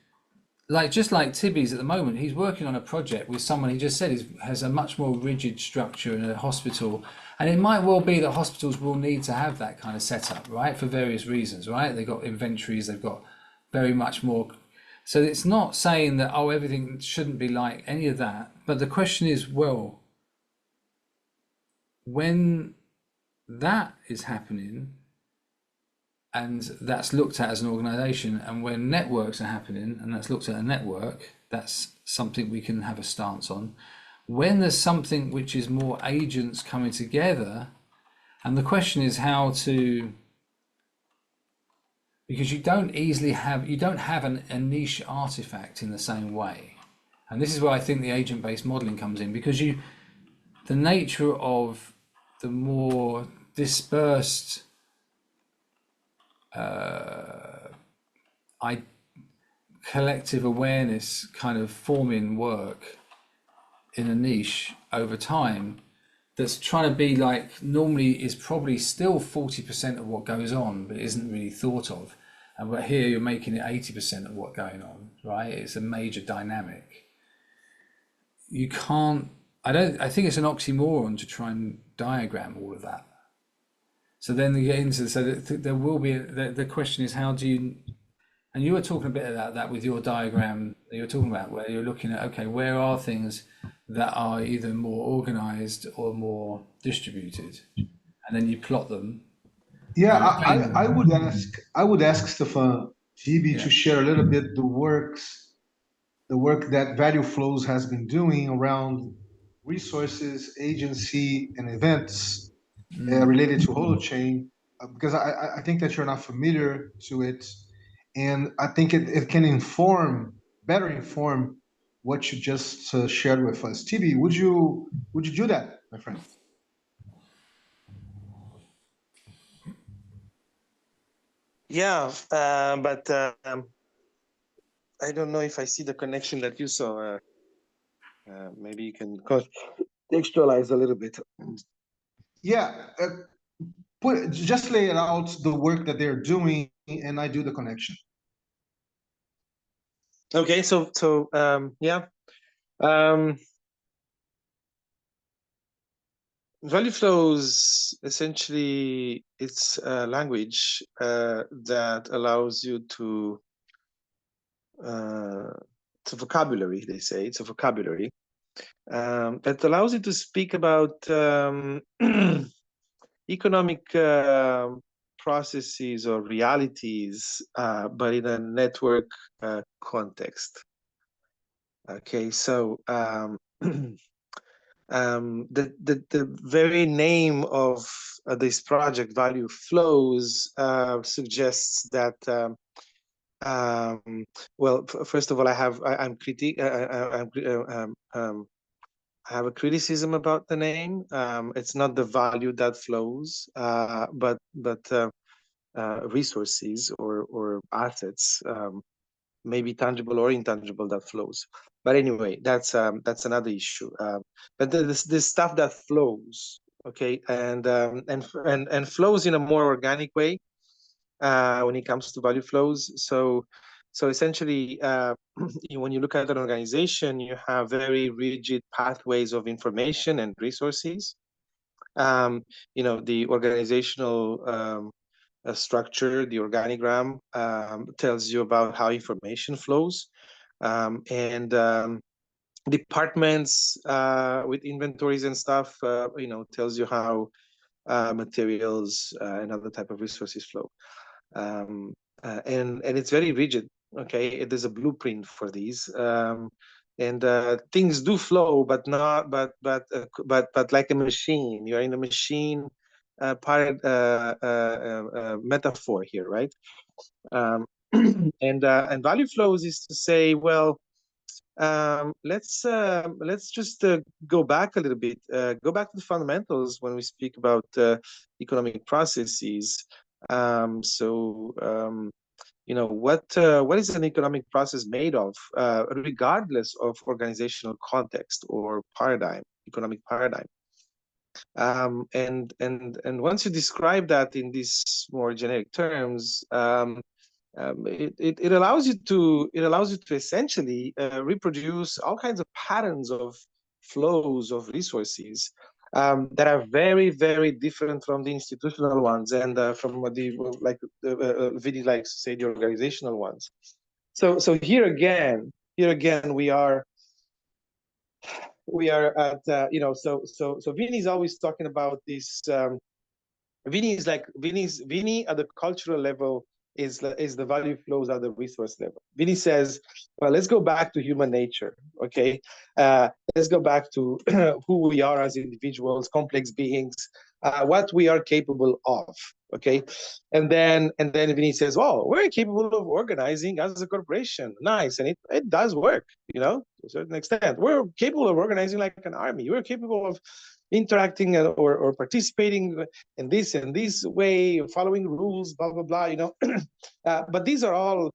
like just like Tibby's at the moment, he's working on a project with someone he just said has a much more rigid structure in a hospital. And it might well be that hospitals will need to have that kind of setup, right? For various reasons, right? They've got inventories, they've got very much more. So it's not saying that, oh, everything shouldn't be like any of that. But the question is, well, when that is happening, and that's looked at as an organization, and when networks are happening, and that's looked at a network, that's something we can have a stance on. When there's something which is more agents coming together, and the question is how to, because you don't easily have, you don't have a niche artifact in the same way. And this is where I think the agent-based modeling comes in, because the nature of the more dispersed collective awareness kind of forming work in a niche over time, that's trying to be like, normally is probably still 40% of what goes on, but isn't really thought of. And but here you're making it 80% of what's going on, right? It's a major dynamic. You can't, I think it's an oxymoron to try and diagram all of that. So then you get into, so there will be, the question is how do you, and you were talking a bit about that with your diagram that you're talking about, where you're looking at, okay, where are things that are either more organized or more distributed, and then you plot them. Yeah, I would ask Stefan, TB to share a little bit the work that Value Flows has been doing around resources, agency, and events related to Holochain, because I think that you're not familiar to it, and I think it can better inform what you just shared with us. TB, would you do that, my friend? Yeah, but I don't know if I see the connection that you saw. Maybe you can contextualize a little bit. Yeah, just lay it out the work that they're doing, and I do the connection. Okay, so yeah, Value Flows essentially it's a language that allows you to it's a vocabulary. They say it's a vocabulary that allows you to speak about economic processes or realities, but in a network context. Okay, so the very name of this project, Value Flows, suggests that. Well, first of all, I have a criticism about the name. It's not the value that flows, but resources or assets, maybe tangible or intangible, that flows. But anyway, that's another issue. But this stuff that flows, okay, and flows in a more organic way when it comes to value flows. So essentially, when you look at an organization, you have very rigid pathways of information and resources. The organizational structure, the organigram, tells you about how information flows, and departments with inventories and stuff, tells you how materials and other type of resources flow. And it's very rigid. Okay, there's a blueprint for these, and things do flow, but not, but like a machine. You're in a machine. Part metaphor here, right? And value flows is to say, well, let's just go back a little bit, go back to the fundamentals when we speak about economic processes. What is an economic process made of, regardless of organizational context or economic paradigm. And once you describe that in these more generic terms, it allows you to essentially reproduce all kinds of patterns of flows of resources that are very, very different from the institutional ones and from Vinny likes to say, the organizational ones. So here again we are at so Vinny's always talking about this. Vinny at the cultural level is the value flows at the resource level. Vinny says, well, let's go back to human nature, okay? Let's go back to who we are as individuals, complex beings, what we are capable of, okay? And then Vinny says, well, we're capable of organizing as a corporation. Nice, and it does work, to a certain extent. We're capable of organizing like an army. We're capable of interacting or participating in this way, following rules, blah blah blah. But these are all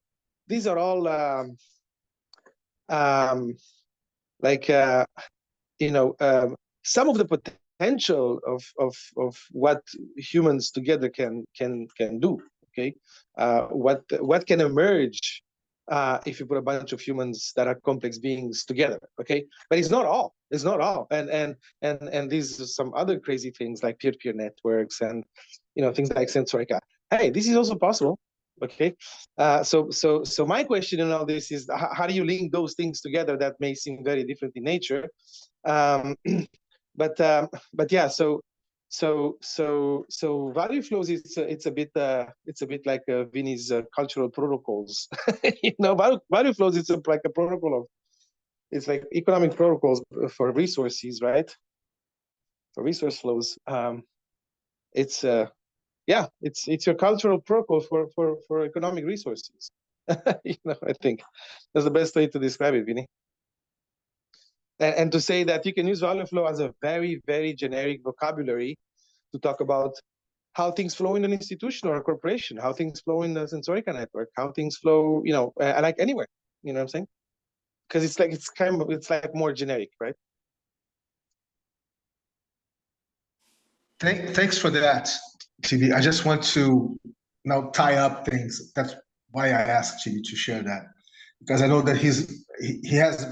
some of the potential of what humans together can do. Okay, what can emerge if you put a bunch of humans that are complex beings together. Okay, but it's not all. And these are some other crazy things like peer-to-peer networks and things like Sensorica. Hey, this is also possible. Okay, so my question in all this is, how do you link those things together that may seem very different in nature? But yeah, so So value flows. It's a bit like Vinny's cultural protocols. Value flows. It's like a protocol of. It's like economic protocols for resources, right? For resource flows. It's it's your cultural protocol for economic resources. I think that's the best way to describe it, Vinny. And to say that you can use value flow as a very, very generic vocabulary to talk about how things flow in an institution or a corporation, how things flow in the Sensorica network, how things flow, like anywhere. You know what I'm saying? Because it's like more generic, right? Thanks for that, TV. I just want to now tie up things. That's why I asked TV to share that, because I know that he has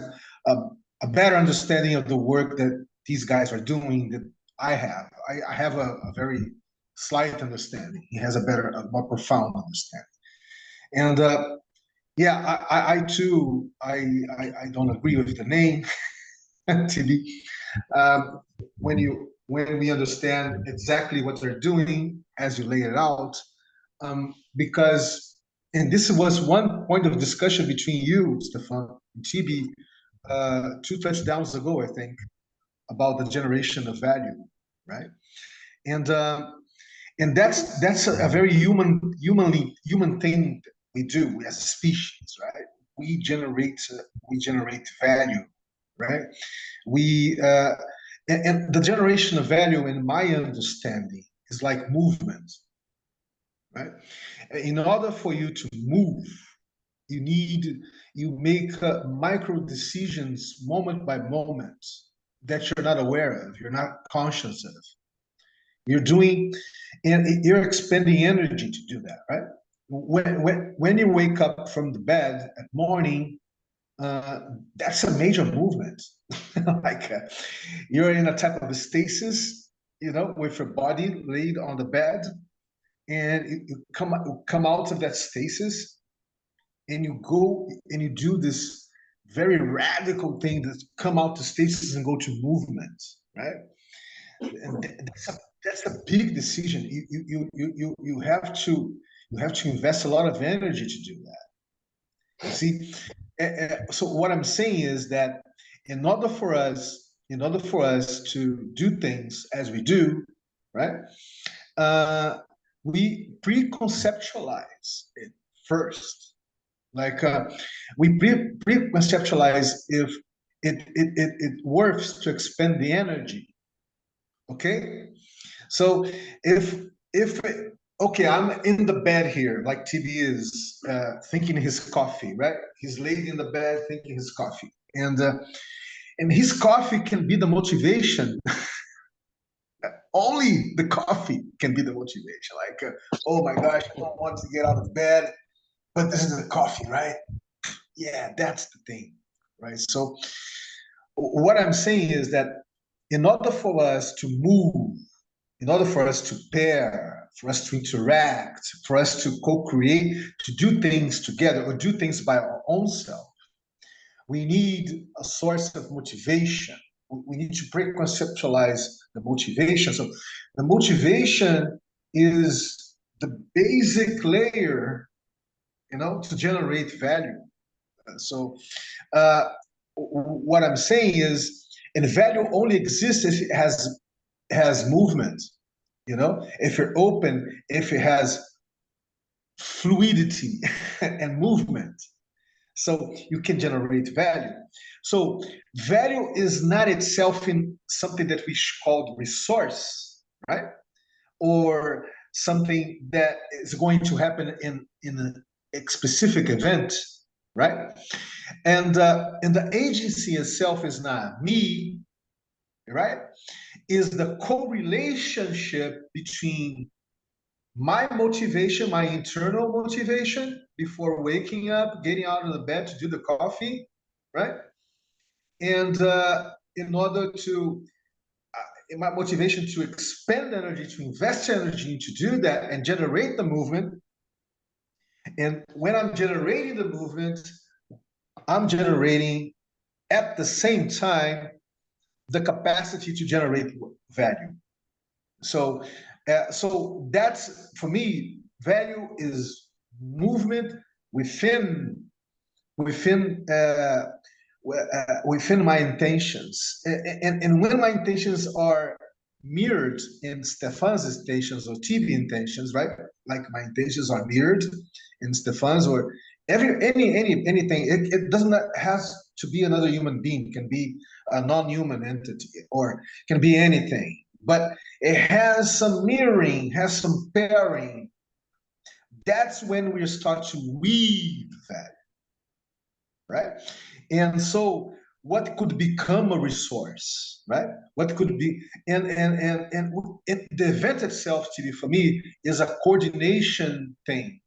a better understanding of the work that these guys are doing than I have. I have a very slight understanding. He has a more profound understanding. And yeah, I too, I don't agree with the name, TV. When we understand exactly what they're doing as you lay it out, because and this was one point of discussion between you, Stefan, and TB, 2 touchdowns ago, I think, about the generation of value, right? And that's a very human thing that we do as a species, right? We generate value, right? We and the generation of value, in my understanding, is like movement, right? In order for you to move, you make micro decisions moment by moment that you're not aware of, you're not conscious of. You're doing, and you're expending energy to do that, right? When you wake up from the bed at morning, that's a major movement. like you're in a type of a stasis, with your body laid on the bed, and you come out of that stasis, and you go and you do this very radical thing that come out to stasis and go to movement, right? And that's a big decision. You have to invest a lot of energy to do that. You see, so what I'm saying is that in order for us to do things as we do, right? We pre-conceptualize it first. Like we pre-conceptualize if it works to expend the energy. Okay, so if okay, I'm in the bed here, like TB is thinking his coffee, right? He's laid in the bed thinking his coffee, and his coffee can be the motivation. Only the coffee can be the motivation. Like, oh my gosh, I don't want to get out of bed, but this is the coffee, right? Yeah, that's the thing, right? So what I'm saying is that in order for us to move, in order for us to pair, for us to interact, for us to co-create, to do things together or do things by our own self, we need a source of motivation. We need to pre-conceptualize the motivation. So the motivation is the basic layer, to generate value. So what I'm saying is, and value only exists if it has movement. If you're open, if it has fluidity and movement, so you can generate value. So value is not itself in something that we call resource, right? Or something that is going to happen in a specific event, right? And the agency itself is not me, right? Is the co-relationship between my motivation, my internal motivation before waking up, getting out of the bed to do the coffee, right? And in order to, my motivation to expend energy, to invest energy to do that and generate the movement. And when I'm generating the movement, I'm generating at the same time the capacity to generate value. So, so that's for me. Value is movement within within uh, within my intentions, and when my intentions are mirrored in Stefan's intentions or TV intentions, right? Like my intentions are mirrored in Stefan's or anything. It doesn't has to be another human being. It can be a non-human entity or can be anything, but it has some mirroring, has some pairing. That's when we start to weave that, right? And so what could become a resource, right? What could be, and the event itself, TV, for me, is a coordination thing,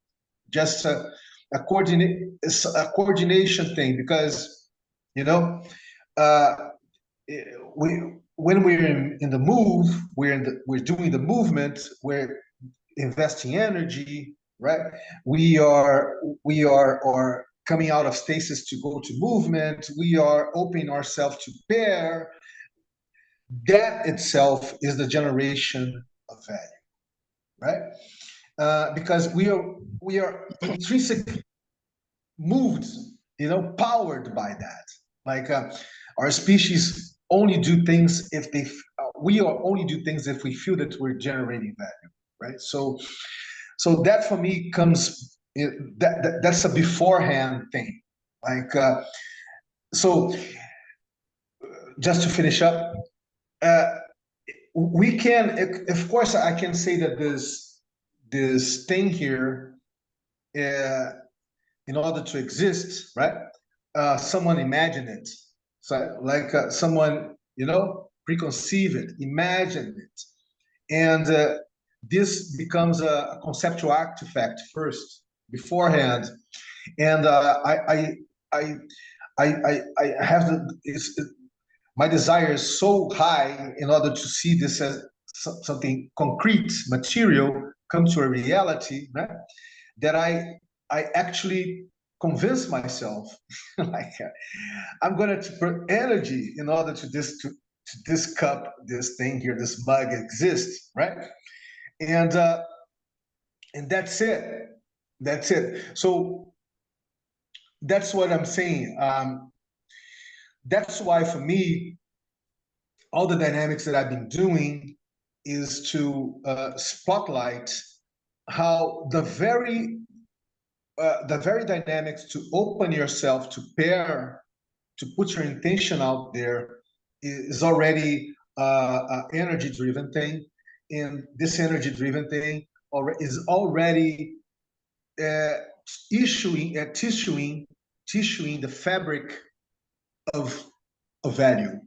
just a coordination thing, because, you know, uh, we, when we're in the move, we're doing the movement, we're investing energy, right? We are coming out of stasis to go to movement. We are opening ourselves to pair. That itself is the generation of value, right? Because we are intrinsic moved, powered by that. Like our species only do things if we are only do things if we feel that we're generating value, right? So that for me comes that's a beforehand thing. Like so, just to finish up, uh, we can, of course, I can say that this thing here, uh, in order to exist, right? Someone imagine it, so like someone preconceive it, imagine it, and this becomes a conceptual artifact first, beforehand, and I have my desire is so high in order to see this as something concrete, material, come to a reality, right? That I actually convince myself like I'm going to put energy in order to this cup, this thing here, this mug exists, right? And and that's it. That's it. So that's what I'm saying. That's why for me, all the dynamics that I've been doing is to spotlight how the very dynamics to open yourself to pair, to put your intention out there, is already an energy driven thing, and this energy driven thing is already uh, tissuing the fabric of value.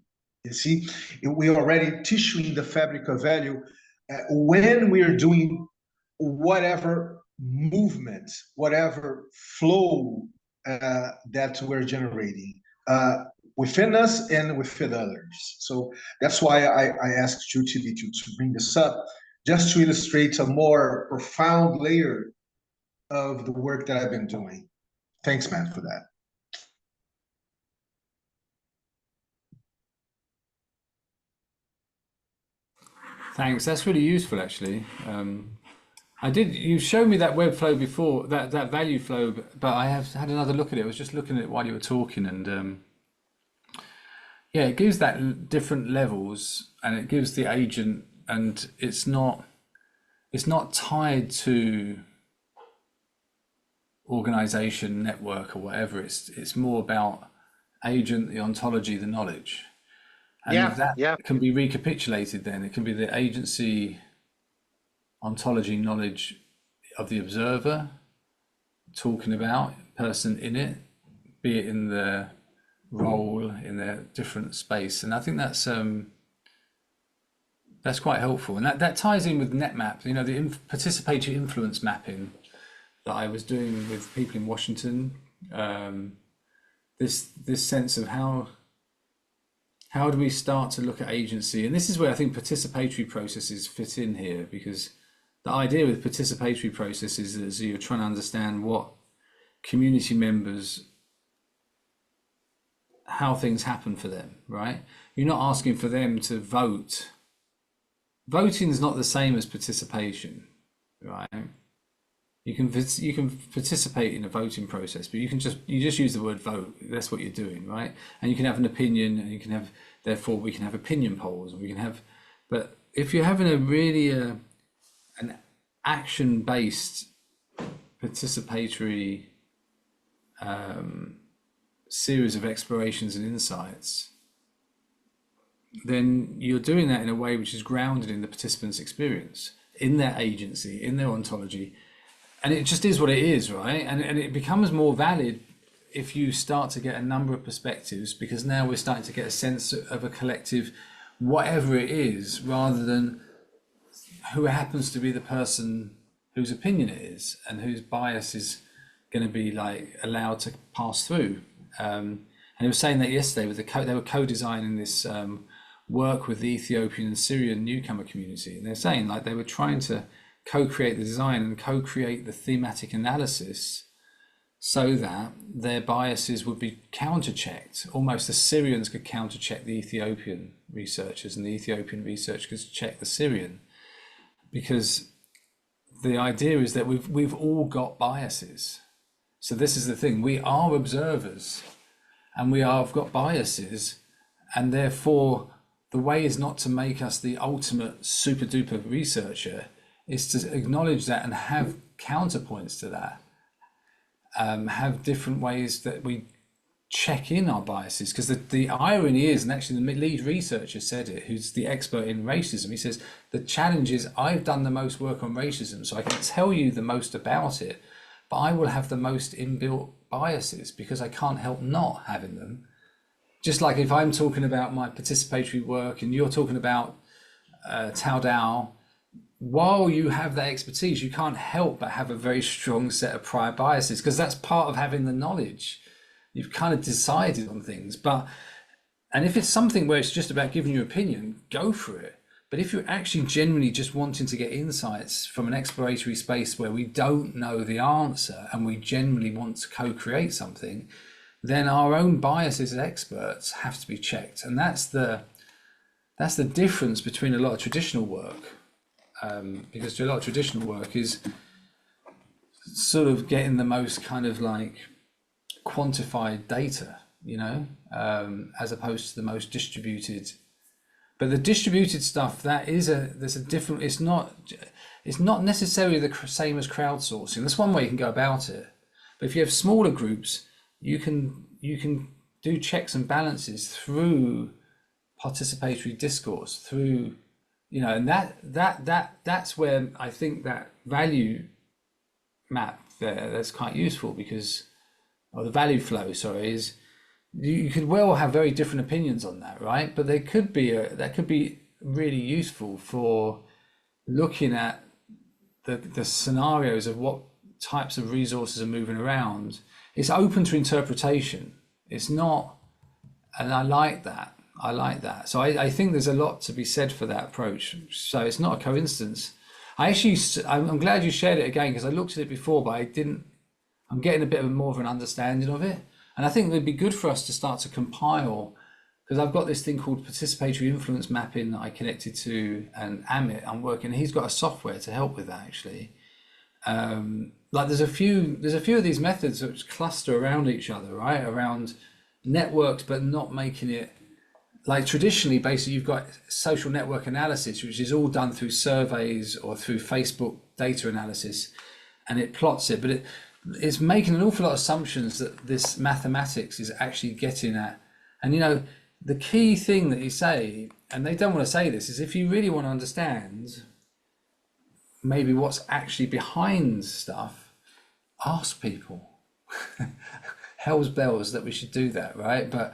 You see, we are already tissuing the fabric of value when we are doing whatever movement, whatever flow that we're generating within us and within others. So that's why I asked you to bring this up, just to illustrate a more profound layer of the work that I've been doing. Thanks, man, for that. Thanks. That's really useful, actually. You showed me that web flow before, that value flow, but I have had another look at it. I was just looking at it while you were talking, and yeah, it gives that different levels, and it gives the agent, and it's not tied to organization, network, or whatever. It's more about agent, the ontology, the knowledge, and Yeah, that yeah, can be recapitulated. Then it can be the agency, ontology, knowledge of the observer, talking about person in it, be it in the role in their different space. And I think that's quite helpful, and that ties in with NetMap. You know, the participatory influence mapping that I was doing with people in Washington. This sense of how do we start to look at agency, and this is where I think participatory processes fit in here, because the idea with participatory processes is you're trying to understand what community members, how things happen for them, right? You're not asking for them to vote voting is not the same as participation, right? You can participate in a voting process, but you just use the word vote. That's what you're doing, right? And you can have an opinion, and you can have, therefore we can have opinion polls, and we can have, but if you're having a really an action-based participatory series of explorations and insights, then you're doing that in a way which is grounded in the participant's experience, in their agency, in their ontology. And it just is what it is, right? And it becomes more valid if you start to get a number of perspectives, because now we're starting to get a sense of a collective, whatever it is, rather than who happens to be the person whose opinion it is and whose bias is going to be like allowed to pass through. And he was saying that yesterday with they were co-designing this work with the Ethiopian and Syrian newcomer community, and they're saying like they were trying to co-create the design and co-create the thematic analysis so that their biases would be counter-checked. Almost the Syrians could counter-check the Ethiopian researchers, and the Ethiopian researchers could check the Syrian, because the idea is that we've all got biases. So this is the thing, we are observers and have got biases, and therefore the way is not to make us the ultimate super duper researcher, is to acknowledge that and have counterpoints to that, have different ways that we check in our biases. Because the irony is, and actually the lead researcher said it, who's the expert in racism, he says, the challenge is I've done the most work on racism, so I can tell you the most about it, but I will have the most inbuilt biases because I can't help not having them. Just like if I'm talking about my participatory work and you're talking about Tao Dao, while you have that expertise, you can't help but have a very strong set of prior biases, because that's part of having the knowledge. You've kind of decided on things, and if it's something where it's just about giving your opinion, go for it. But if you're actually genuinely just wanting to get insights from an exploratory space where we don't know the answer and we genuinely want to co-create something, then our own biases as experts have to be checked. And that's the difference between a lot of traditional work, because a lot of traditional work is sort of getting the most kind of like quantified data, as opposed to the most distributed. But the distributed stuff, there's a different, it's not necessarily the same as crowdsourcing. That's one way you can go about it. But if you have smaller groups, you can do checks and balances through participatory discourse, through, and that's where I think that value map that's quite useful, because, or the value flow, sorry, is you could well have very different opinions on that, right? But that could be really useful for looking at the scenarios of what types of resources are moving around. It's open to interpretation. It's not, and I like that. So I think there's a lot to be said for that approach. So it's not a coincidence. I'm glad you shared it again, because I looked at it before, but I'm getting a bit more of an understanding of it. And I think it'd be good for us to start to compile, because I've got this thing called participatory influence mapping that I connected to, and Amit, I'm working, he's got a software to help with that actually. Like there's a few of these methods which cluster around each other, right? Around networks, but not making it like traditionally. Basically, you've got social network analysis, which is all done through surveys or through Facebook data analysis, and it plots it, but it's making an awful lot of assumptions that this mathematics is actually getting at. And the key thing that you say, and they don't want to say this, is if you really want to understand maybe what's actually behind stuff, ask people. Hell's bells that we should do that, right? But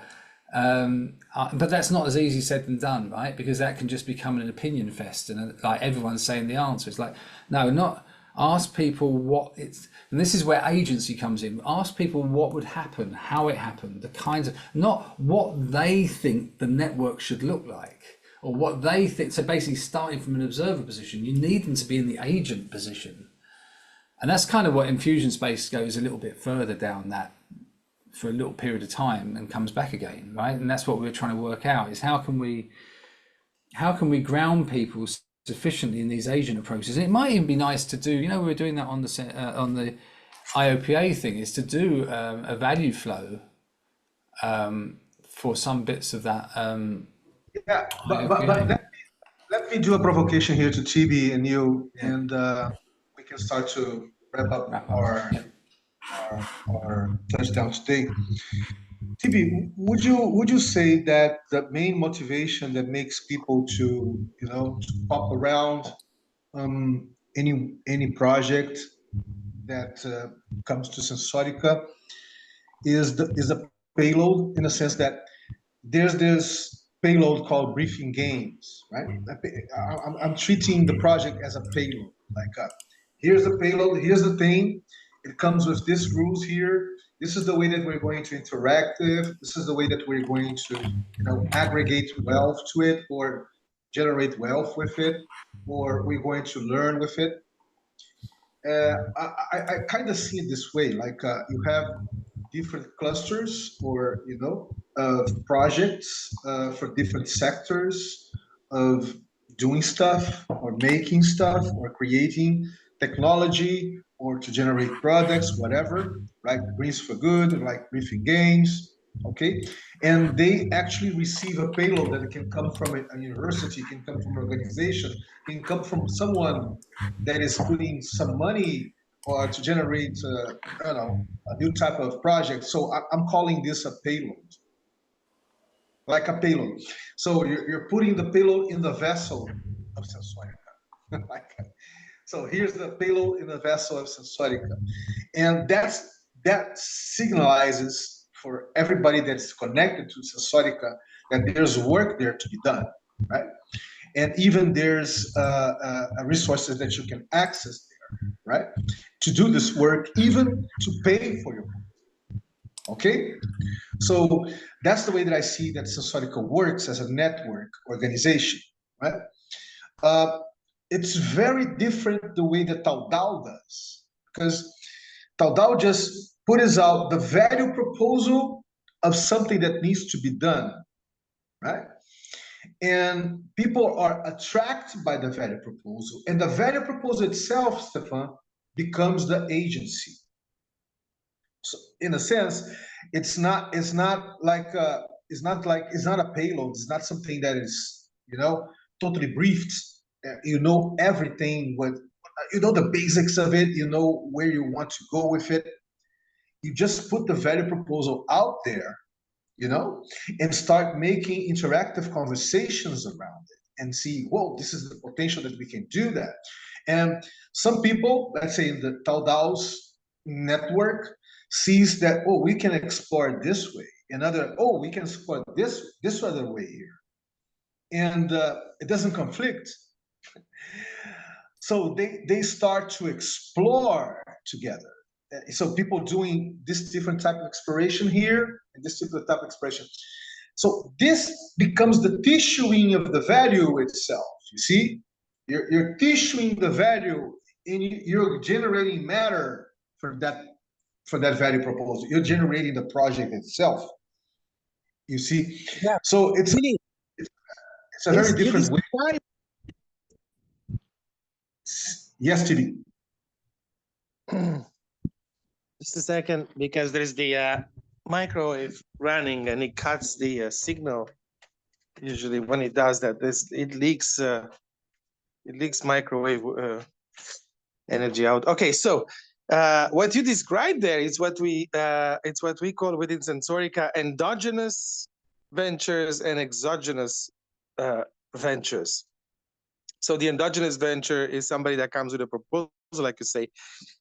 that's not as easy said than done, right? Because that can just become an opinion fest, and like everyone's saying the answer. It's like, no, not ask people what it's, and this is where agency comes in. Ask people what would happen, how it happened, the kinds of, not what they think the network should look like, or what they think. So basically starting from an observer position, you need them to be in the agent position. And that's kind of what Infusion Space goes a little bit further down that for a little period of time and comes back again, right? And that's what we're trying to work out, is how can we ground people efficiently in these agent approaches. And it might even be nice to do, we were doing that on the IOPA thing, is to do a value flow for some bits of that. Yeah, but let me do a provocation here to TB and you, and we can start to wrap up our touchdown today. TB, would you say that the main motivation that makes people to to pop around any project that comes to Sensorica is a payload, in a sense that there's this payload called briefing games, right? I'm treating the project as a payload. Like, here's the payload, here's the thing. It comes with this rules here. This is the way that we're going to interact with. This is the way that we're going to, aggregate wealth to it, or generate wealth with it, or we're going to learn with it. I kind of see it this way, like you have different clusters, or of projects for different sectors of doing stuff, or making stuff, or creating technology, or to generate products, whatever, right? Greens for good, like briefing games, okay? And they actually receive a payload that can come from a university, can come from an organization, can come from someone that is putting some money or to generate, I don't know, a new type of project. So I'm calling this a payload, like a payload. So you're putting the payload in the vessel of Sensorica. So here's the payload in the vessel of Sensorica. And that signalizes for everybody that's connected to Sensorica that there's work there to be done, right? And even there's resources that you can access there, right? To do this work, even to pay for your work. Okay? So that's the way that I see that Sensorica works as a network organization, right? It's very different the way that Taudao does, because Taudao just puts out the value proposal of something that needs to be done, right? And people are attracted by the value proposal, and the value proposal itself, Stefan, becomes the agency. So in a sense, it's not like it's not a payload. It's not something that is totally briefed. You know everything, you know the basics of it. You know where you want to go with it. You just put the value proposal out there, and start making interactive conversations around it, and see, whoa, this is the potential that we can do that. And some people, let's say in the Taudao's network, sees that, oh, we can explore this way. Another, oh, we can explore this other way here. And it doesn't conflict. So they start to explore together. So people doing this different type of exploration here, and this different type of exploration. So this becomes the tissuing of the value itself. You see, you're tissuing the value, and you're generating matter for that value proposal. You're generating the project itself. You see, Yeah. so it's a very different way. Yes, TD. Just a second, because there's the microwave running and it cuts the signal. Usually, when it does that, it leaks microwave energy out. Okay, so what you described there is what we call within Sensorica endogenous ventures and exogenous ventures. So the endogenous venture is somebody that comes with a proposal, like you say,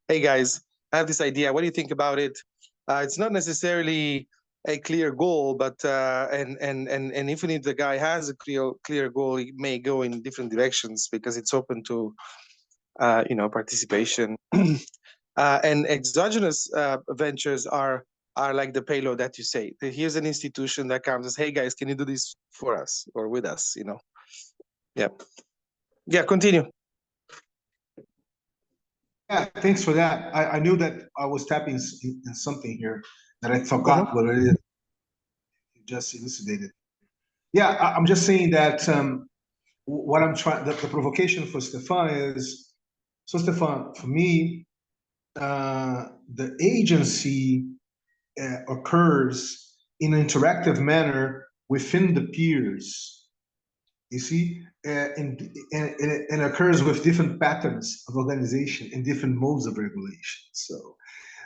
hey guys, I have this idea. What do you think about it? It's not necessarily a clear goal, but and even if the guy has a clear goal, he may go in different directions because it's open to participation. And exogenous ventures are like the payload that you say. Here's an institution that comes and says, hey guys, can you do this for us or with us? Yeah, continue. Yeah, thanks for that. I knew that I was tapping in something here that I forgot what it is. You just elucidated. Yeah, I'm just saying that what I'm trying, the provocation for Stefan is, so Stefan, for me, the agency occurs in an interactive manner within the peers. You see, and occurs with different patterns of organization and different modes of regulation.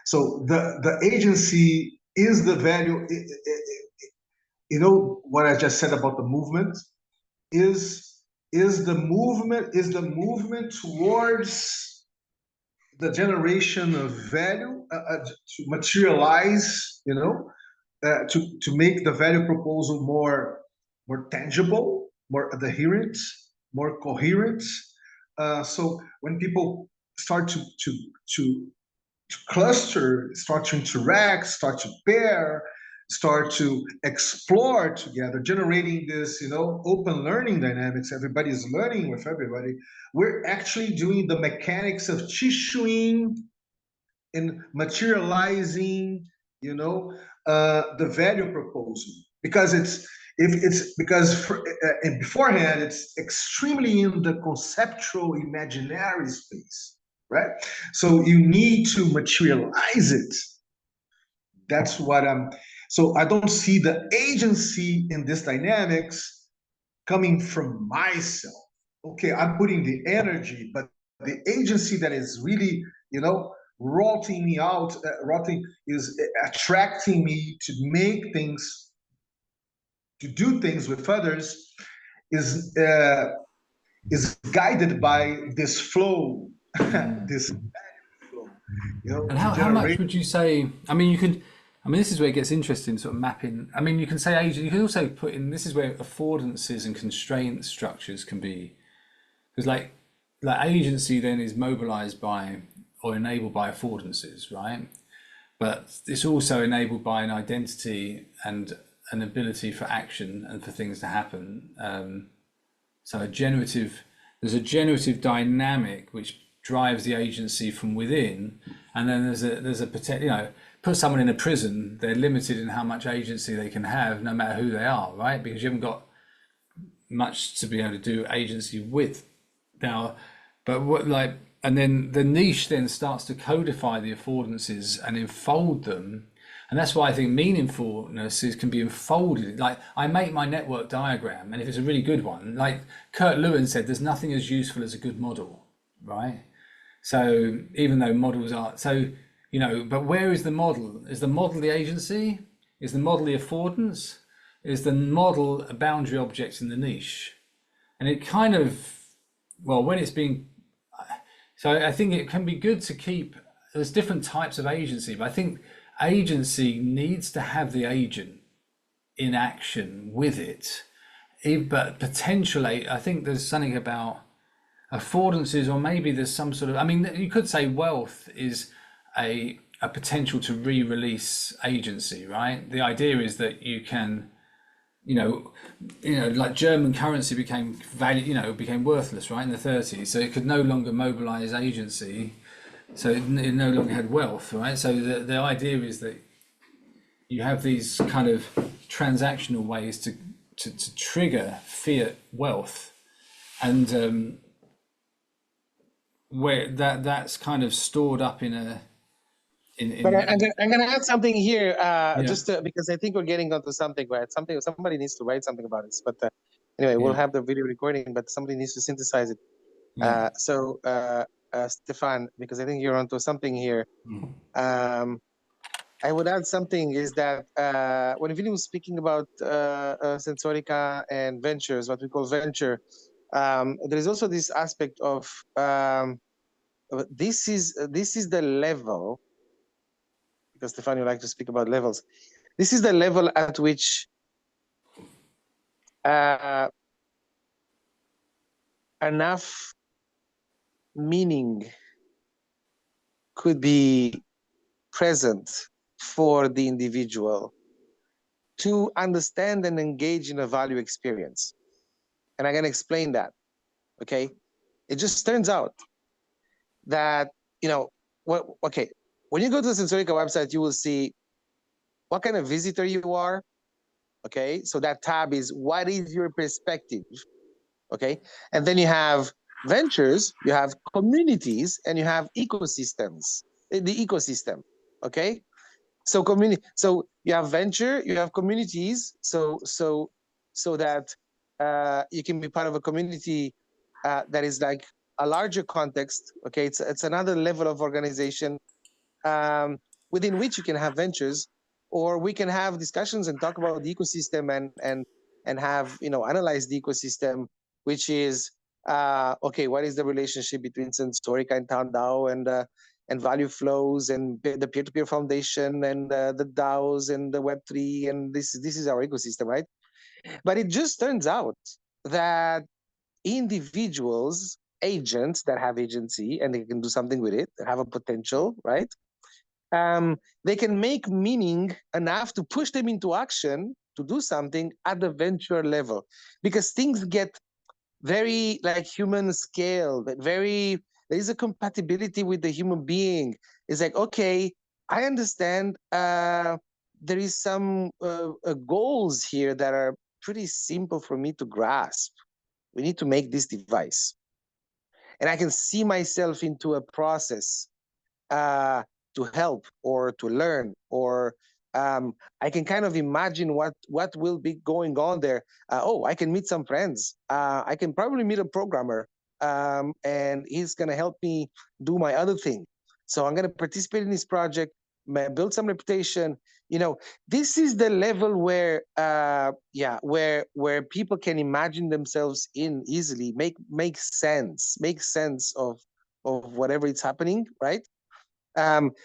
So the agency is the value. You know what I just said about the movement is the movement towards the generation of value to materialize, you know, to make the value proposal more tangible, more adherent, more coherent. So when people start to cluster, start to interact, start to pair, start to explore together, generating this, you know, open learning dynamics. Everybody is learning with everybody. We're actually doing the mechanics of tissuing and materializing, you know, the value proposal, because beforehand it's extremely in the conceptual imaginary space, right? So you need to materialize it. That's what I'm. So I don't see the agency in this dynamics coming from myself. Okay, I'm putting the energy, but the agency that is really, you know, rotting me out, rotting is attracting me to make things, to do things with others, is guided by this flow, this flow, you know, And to how much generate. would you say? I mean, you can. I mean, this is where it gets interesting, sort of mapping. I mean, you can say agent. You can also put in. This is where affordances and constraint structures can be, because like agency then is mobilized by or enabled by affordances, right? But it's also enabled by an identity and an ability for action and for things to happen. So there's a generative dynamic which drives the agency from within, and then there's a potential. You know, put someone in a prison, they're limited in how much agency they can have, no matter who they are, right? Because you haven't got much to be able to do agency with now. But what like, and then the niche then starts to codify the affordances and enfold them. And that's why I think meaningfulness can be enfolded. Like I make my network diagram, and if it's a really good one, like Kurt Lewin said, there's nothing as useful as a good model, right? So even though models are, so, you know, but where is the model? Is the model the agency? Is the model the affordance? Is the model a boundary object in the niche? And it kind of, well, when it's being, so I think it can be good to keep, there's different types of agency, but I think agency needs to have the agent in action with it. But potentially, I think there's something about affordances, or maybe there's some sort of, I mean, you could say wealth is a potential to re-release agency, right? The idea is that you can, you know, like German currency became became worthless, right, in the 30s, so it could no longer mobilize agency, so it no longer had wealth, right? So the idea is that you have these kind of transactional ways to trigger fiat wealth, and where that's kind of stored up in a But I'm gonna add something here, Yeah. just because I think we're getting onto something, right? Somebody needs to write something about this. But anyway, we'll Yeah. have the video recording, but somebody needs to synthesize it. Yeah. So Stefan, because I think you're onto something here. I would add something is that when Vinny was speaking about Sensorica and ventures, what we call venture, there is also this aspect of this is the level, because Stefan, you like to speak about levels. This is the level at which enough meaning could be present for the individual to understand and engage in a value experience. And I'm going to explain that, okay? It just turns out that, you know, okay, when you go to the Sensorica website, you will see what kind of visitor you are, okay? So that tab is, what is your perspective, Okay, and then you have ventures, you have communities, and you have ecosystems. The ecosystem. Okay, so community. So you have venture, you have communities. So that you can be part of a community that is like a larger context. Okay, it's another level of organization um, within which you can have ventures, or we can have discussions and talk about the ecosystem and have analyze the ecosystem, which is okay. What is the relationship between Sensorica and Town DAO and value flows and the peer-to-peer foundation and the DAOs and the Web3, and this is our ecosystem, right? But it just turns out that individuals, agents that have agency and they can do something with it, have a potential, right? They can make meaning enough to push them into action to do something at the venture level, because things get very like human scale, but very there is a compatibility with the human being. It's like, okay, I understand there is some goals here that are pretty simple for me to grasp. We need to make this device, and I can see myself into a process uh, to help or to learn, or I can kind of imagine what will be going on there. Oh, I can meet some friends. I can probably meet a programmer, and he's going to help me do my other thing. So I'm going to participate in this project, build some reputation. This is the level where, where people can imagine themselves in easily, make sense of whatever is happening, right?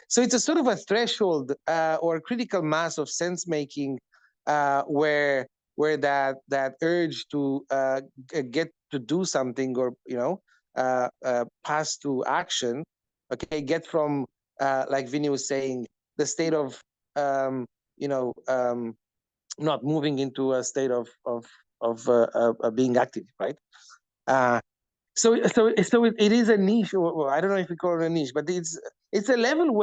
So it's a sort of a threshold or critical mass of sense making where that urge to get to do something, or pass to action. Okay, get from like Vinny was saying, the state of you know not moving into a state of being active, right? Uh, so it is a niche, or I don't know if we call it a niche, but it's a level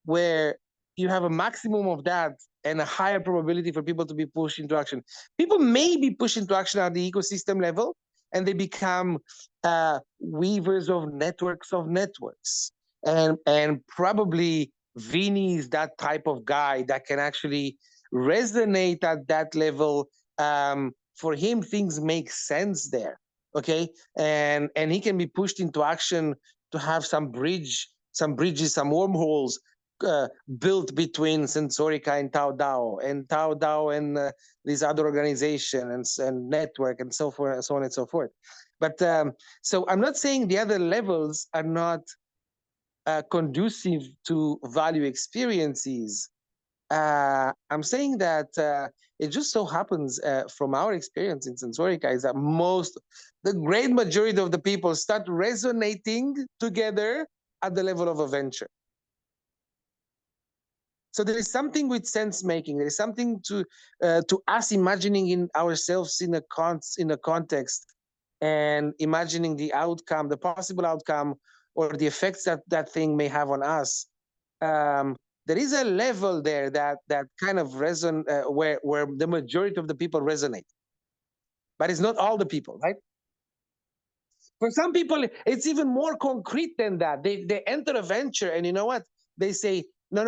where you have a maximum of that and a higher probability for people to be pushed into action. People may be pushed into action at the ecosystem level, and they become weavers of networks. And probably Vinny is that type of guy that can actually resonate at that level. For him, things make sense there. Okay, and he can be pushed into action to have some bridges, some wormholes built between Sensorica and Tao DAO and these other organizations and network and so forth, so on and so forth. But so I'm not saying the other levels are not conducive to value experiences. I'm saying that it just so happens from our experience in Sensorica is that the great majority of the people start resonating together at the level of a venture. So there is something with sense making. There is something to us imagining in ourselves in a context, and imagining the outcome, the possible outcome, or the effects that thing may have on us. There is a level there that kind of where the majority of the people resonate, but it's not all the people, right? For some people, it's even more concrete than that. They enter a venture, and you know what? They say, no.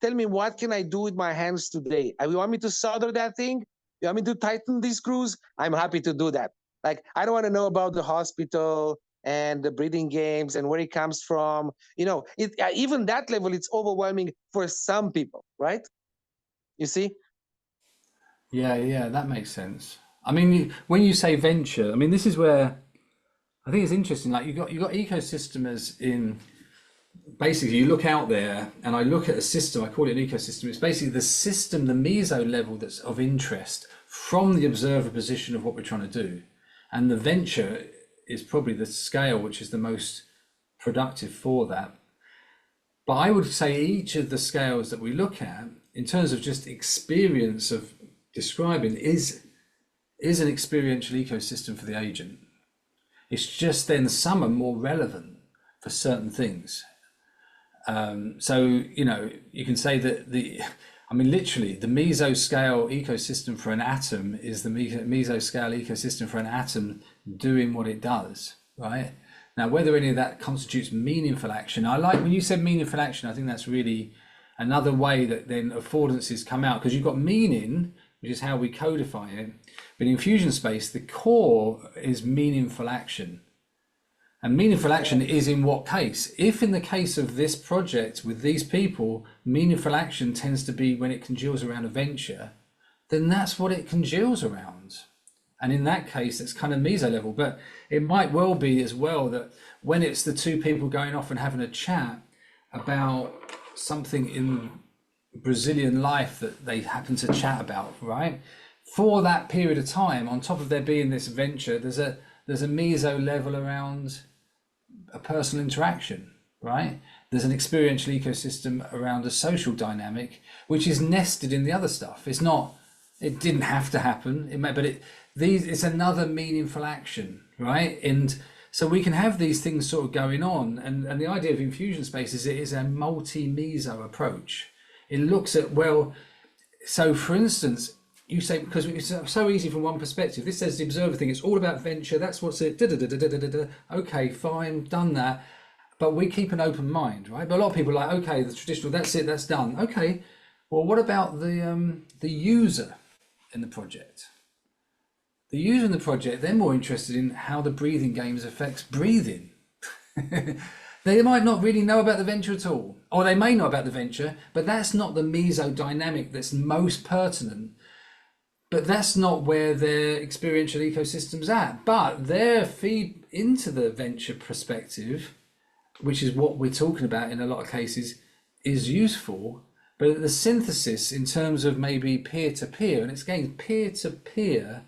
Tell me, what can I do with my hands today? You want me to solder that thing? You want me to tighten these screws? I'm happy to do that. Like, I don't want to know about the hospital and the breeding games and where it comes from. Even that level, it's overwhelming for some people, right? You see? Yeah, that makes sense. I mean, when you say venture, I mean, this is where I think it's interesting. Like you got ecosystemers in. Basically, you look out there, and I look at a system. I call it an ecosystem. It's basically the system, the meso level that's of interest from the observer position of what we're trying to do, and the venture is probably the scale which is the most productive for that. But I would say each of the scales that we look at, in terms of just experience of describing, is an experiential ecosystem for the agent. It's just then some are more relevant for certain things. So you can say that I mean, literally, the mesoscale ecosystem for an atom is the mesoscale ecosystem for an atom doing what it does, right? Now, whether any of that constitutes meaningful action, I like when you said meaningful action, I think that's really another way that then affordances come out, because you've got meaning, which is how we codify it. But in fusion space, the core is meaningful action. And meaningful action is in what case? If in the case of this project with these people, meaningful action tends to be when it congeals around a venture, then that's what it congeals around. And in that case, it's kind of meso level. But it might well be as well that when it's the two people going off and having a chat about something in Brazilian life that they happen to chat about, right? For that period of time, on top of there being this venture, there's a meso level around a personal interaction, right? There's an experiential ecosystem around a social dynamic, which is nested in the other stuff. It's not, it didn't have to happen, it may, but it's another meaningful action, right? And so we can have these things sort of going on. And the idea of infusion space is it is a multi-meso approach. It looks at, well, so for instance, you say, because it's so easy from one perspective, this says the observer thing, it's all about venture, that's what's it, okay, fine, done that, but we keep an open mind, right? But a lot of people are like, okay, the traditional, that's it, that's done. Okay, well, what about the user in the project? The user in the project, they're more interested in how the breathing games affects breathing. They might not really know about the venture at all, or they may know about the venture, but that's not the meso dynamic that's most pertinent. But that's not where their experiential ecosystem's at. But their feed into the venture perspective, which is what we're talking about in a lot of cases, is useful. But the synthesis in terms of maybe peer-to-peer, and it's again peer-to-peer,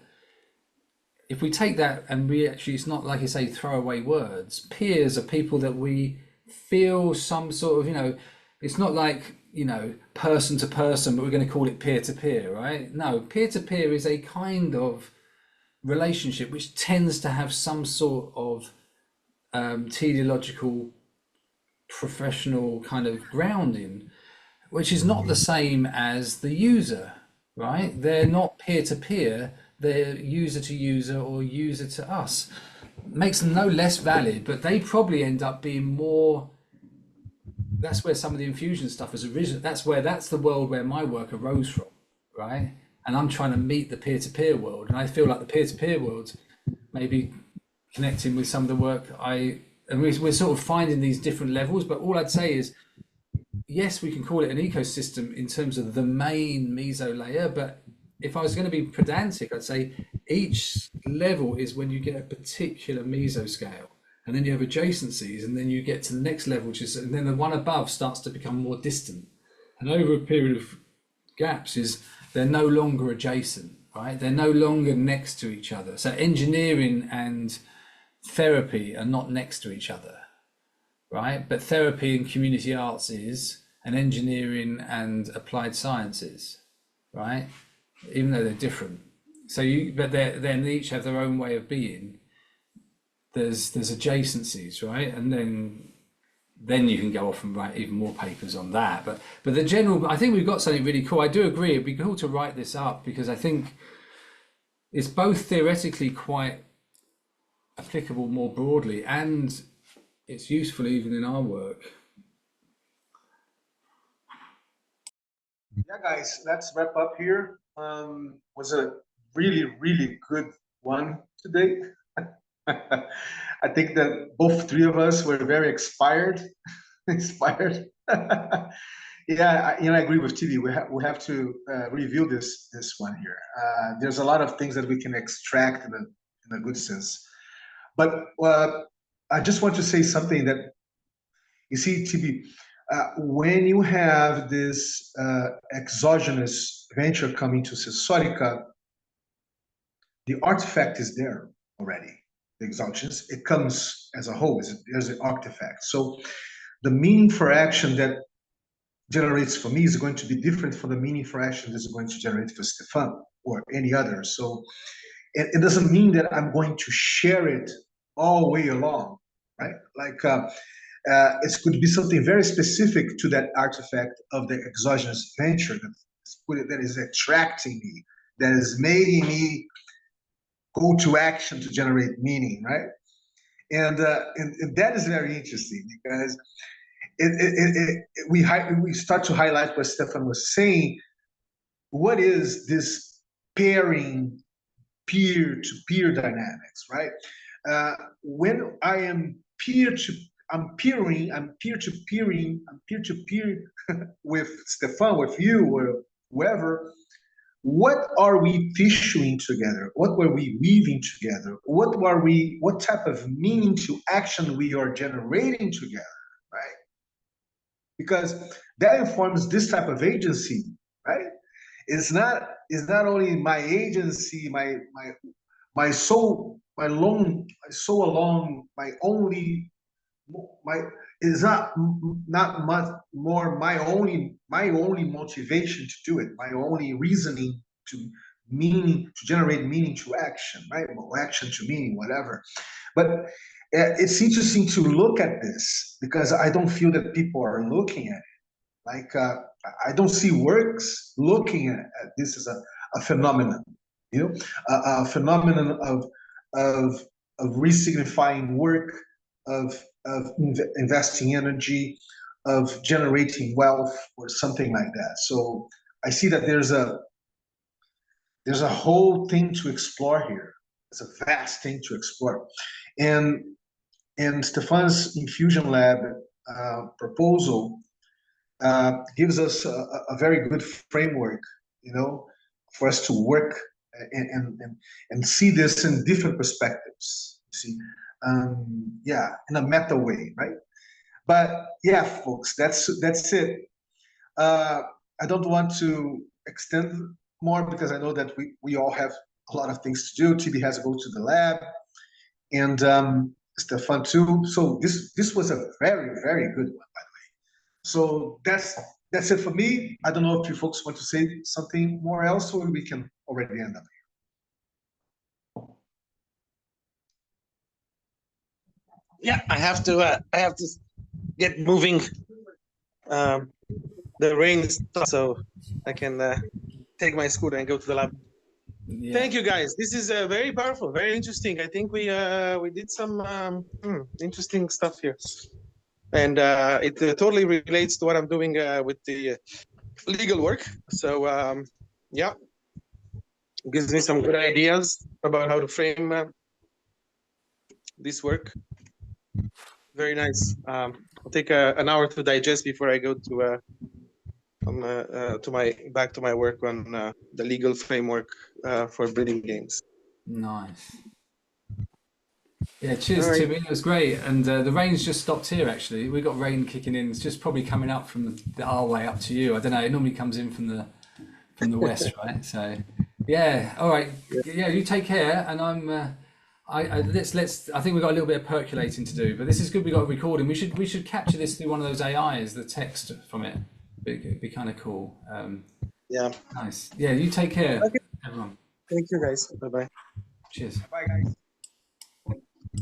if we take that and we actually, it's not like you say throwaway words. Peers are people that we feel some sort of, it's not like, person to person, but we're going to call it peer to peer, right? No, peer to peer is a kind of relationship which tends to have some sort of teleological, professional kind of grounding, which is not the same as the user, right? They're not peer to peer, they're user to user or user to us. Makes them no less valid, but they probably end up being more. That's where some of the infusion stuff is originated. That's the world where my work arose from, right? And I'm trying to meet the peer-to-peer world, and I feel like the peer-to-peer world maybe connecting with some of the work and we're sort of finding these different levels. But all I'd say is, yes, we can call it an ecosystem in terms of the main meso layer, but if I was going to be pedantic, I'd say each level is when you get a particular mesoscale. And then you have adjacencies, and then you get to the next level, and then the one above starts to become more distant. And over a period of gaps they're no longer adjacent, right? They're no longer next to each other. So engineering and therapy are not next to each other, right? But therapy and community arts is, and engineering and applied sciences, right? Even though they're different. But they each have their own way of being. There's adjacencies, right? And then you can go off and write even more papers on that. But the general, I think we've got something really cool. I do agree, it'd be cool to write this up, because I think it's both theoretically quite applicable more broadly, and it's useful even in our work. Yeah, guys, let's wrap up here. Was a really, really good one today. I think that both three of us were very inspired. Yeah, I agree with TV. We have to review this one here. There's a lot of things that we can extract in a good sense. But I just want to say something that, you see, TV, when you have this exogenous venture coming to Sensorica, the artifact is there already. The exogenous, it comes as a whole, there's an artifact. So the meaning for action that generates for me is going to be different from the meaning for action that's going to generate for Stefan or any other. So it doesn't mean that I'm going to share it all the way along, right? Like it's going to be something very specific to that artifact of the exogenous venture let's put it, that is attracting me, that is making me go to action to generate meaning, right? And that is very interesting because we start to highlight what Stefan was saying. What is this pairing, peer-to-peer dynamics, right? When I am I'm peer-to-peering with Stefan, with you, or whoever. What are we tissuing together? What were we weaving together? What type of meaning to action we are generating together, right? Because that informs this type of agency, right? It's not only my agency, my soul, my soul alone, my only, my is not much more my only motivation to do it, my only reasoning to generate meaning to action, right? Or action to meaning, whatever. But it's interesting to look at this because I don't feel that people are looking at it. Like I don't see works looking at this as a phenomenon, you know, a phenomenon of re-signifying work, of investing energy, of generating wealth, or something like that. So I see that there's a whole thing to explore here. It's a vast thing to explore, and Stefan's Infusion Lab proposal gives us a very good framework, you know, for us to work and see this in different perspectives. See, yeah, in a meta way, right? But yeah, folks, that's it. I don't want to extend more because I know that we all have a lot of things to do. TB has to go to the lab, and Stefan too. So this was a very, very good one, by the way. So that's it for me. I don't know if you folks want to say something more else, or we can already end up here. Yeah, I have to get moving. The rain stopped, so I can take my scooter and go to the lab. Yeah. Thank you, guys. This is very powerful, very interesting. I think we did some interesting stuff here, and it totally relates to what I'm doing with the legal work. So yeah, it gives me some good ideas about how to frame this work. Very nice. I'll take an hour to digest before I go to back to my work on the legal framework for breeding games. Nice. Yeah, cheers, right. Timmy. It was great. And the rain's just stopped here, actually. We got rain kicking in. It's just probably coming up from our way up to you. I don't know. It normally comes in from the west, right? So, yeah. All right. Yeah, you take care. And I'm. Let's. I think we've got a little bit of percolating to do, but this is good. We got a recording. We should capture this through one of those AIs. The text from it. It'd be kind of cool. Yeah. Nice. Yeah. You take care, okay. everyone. Thank you, guys. Bye bye. Cheers. Bye, guys.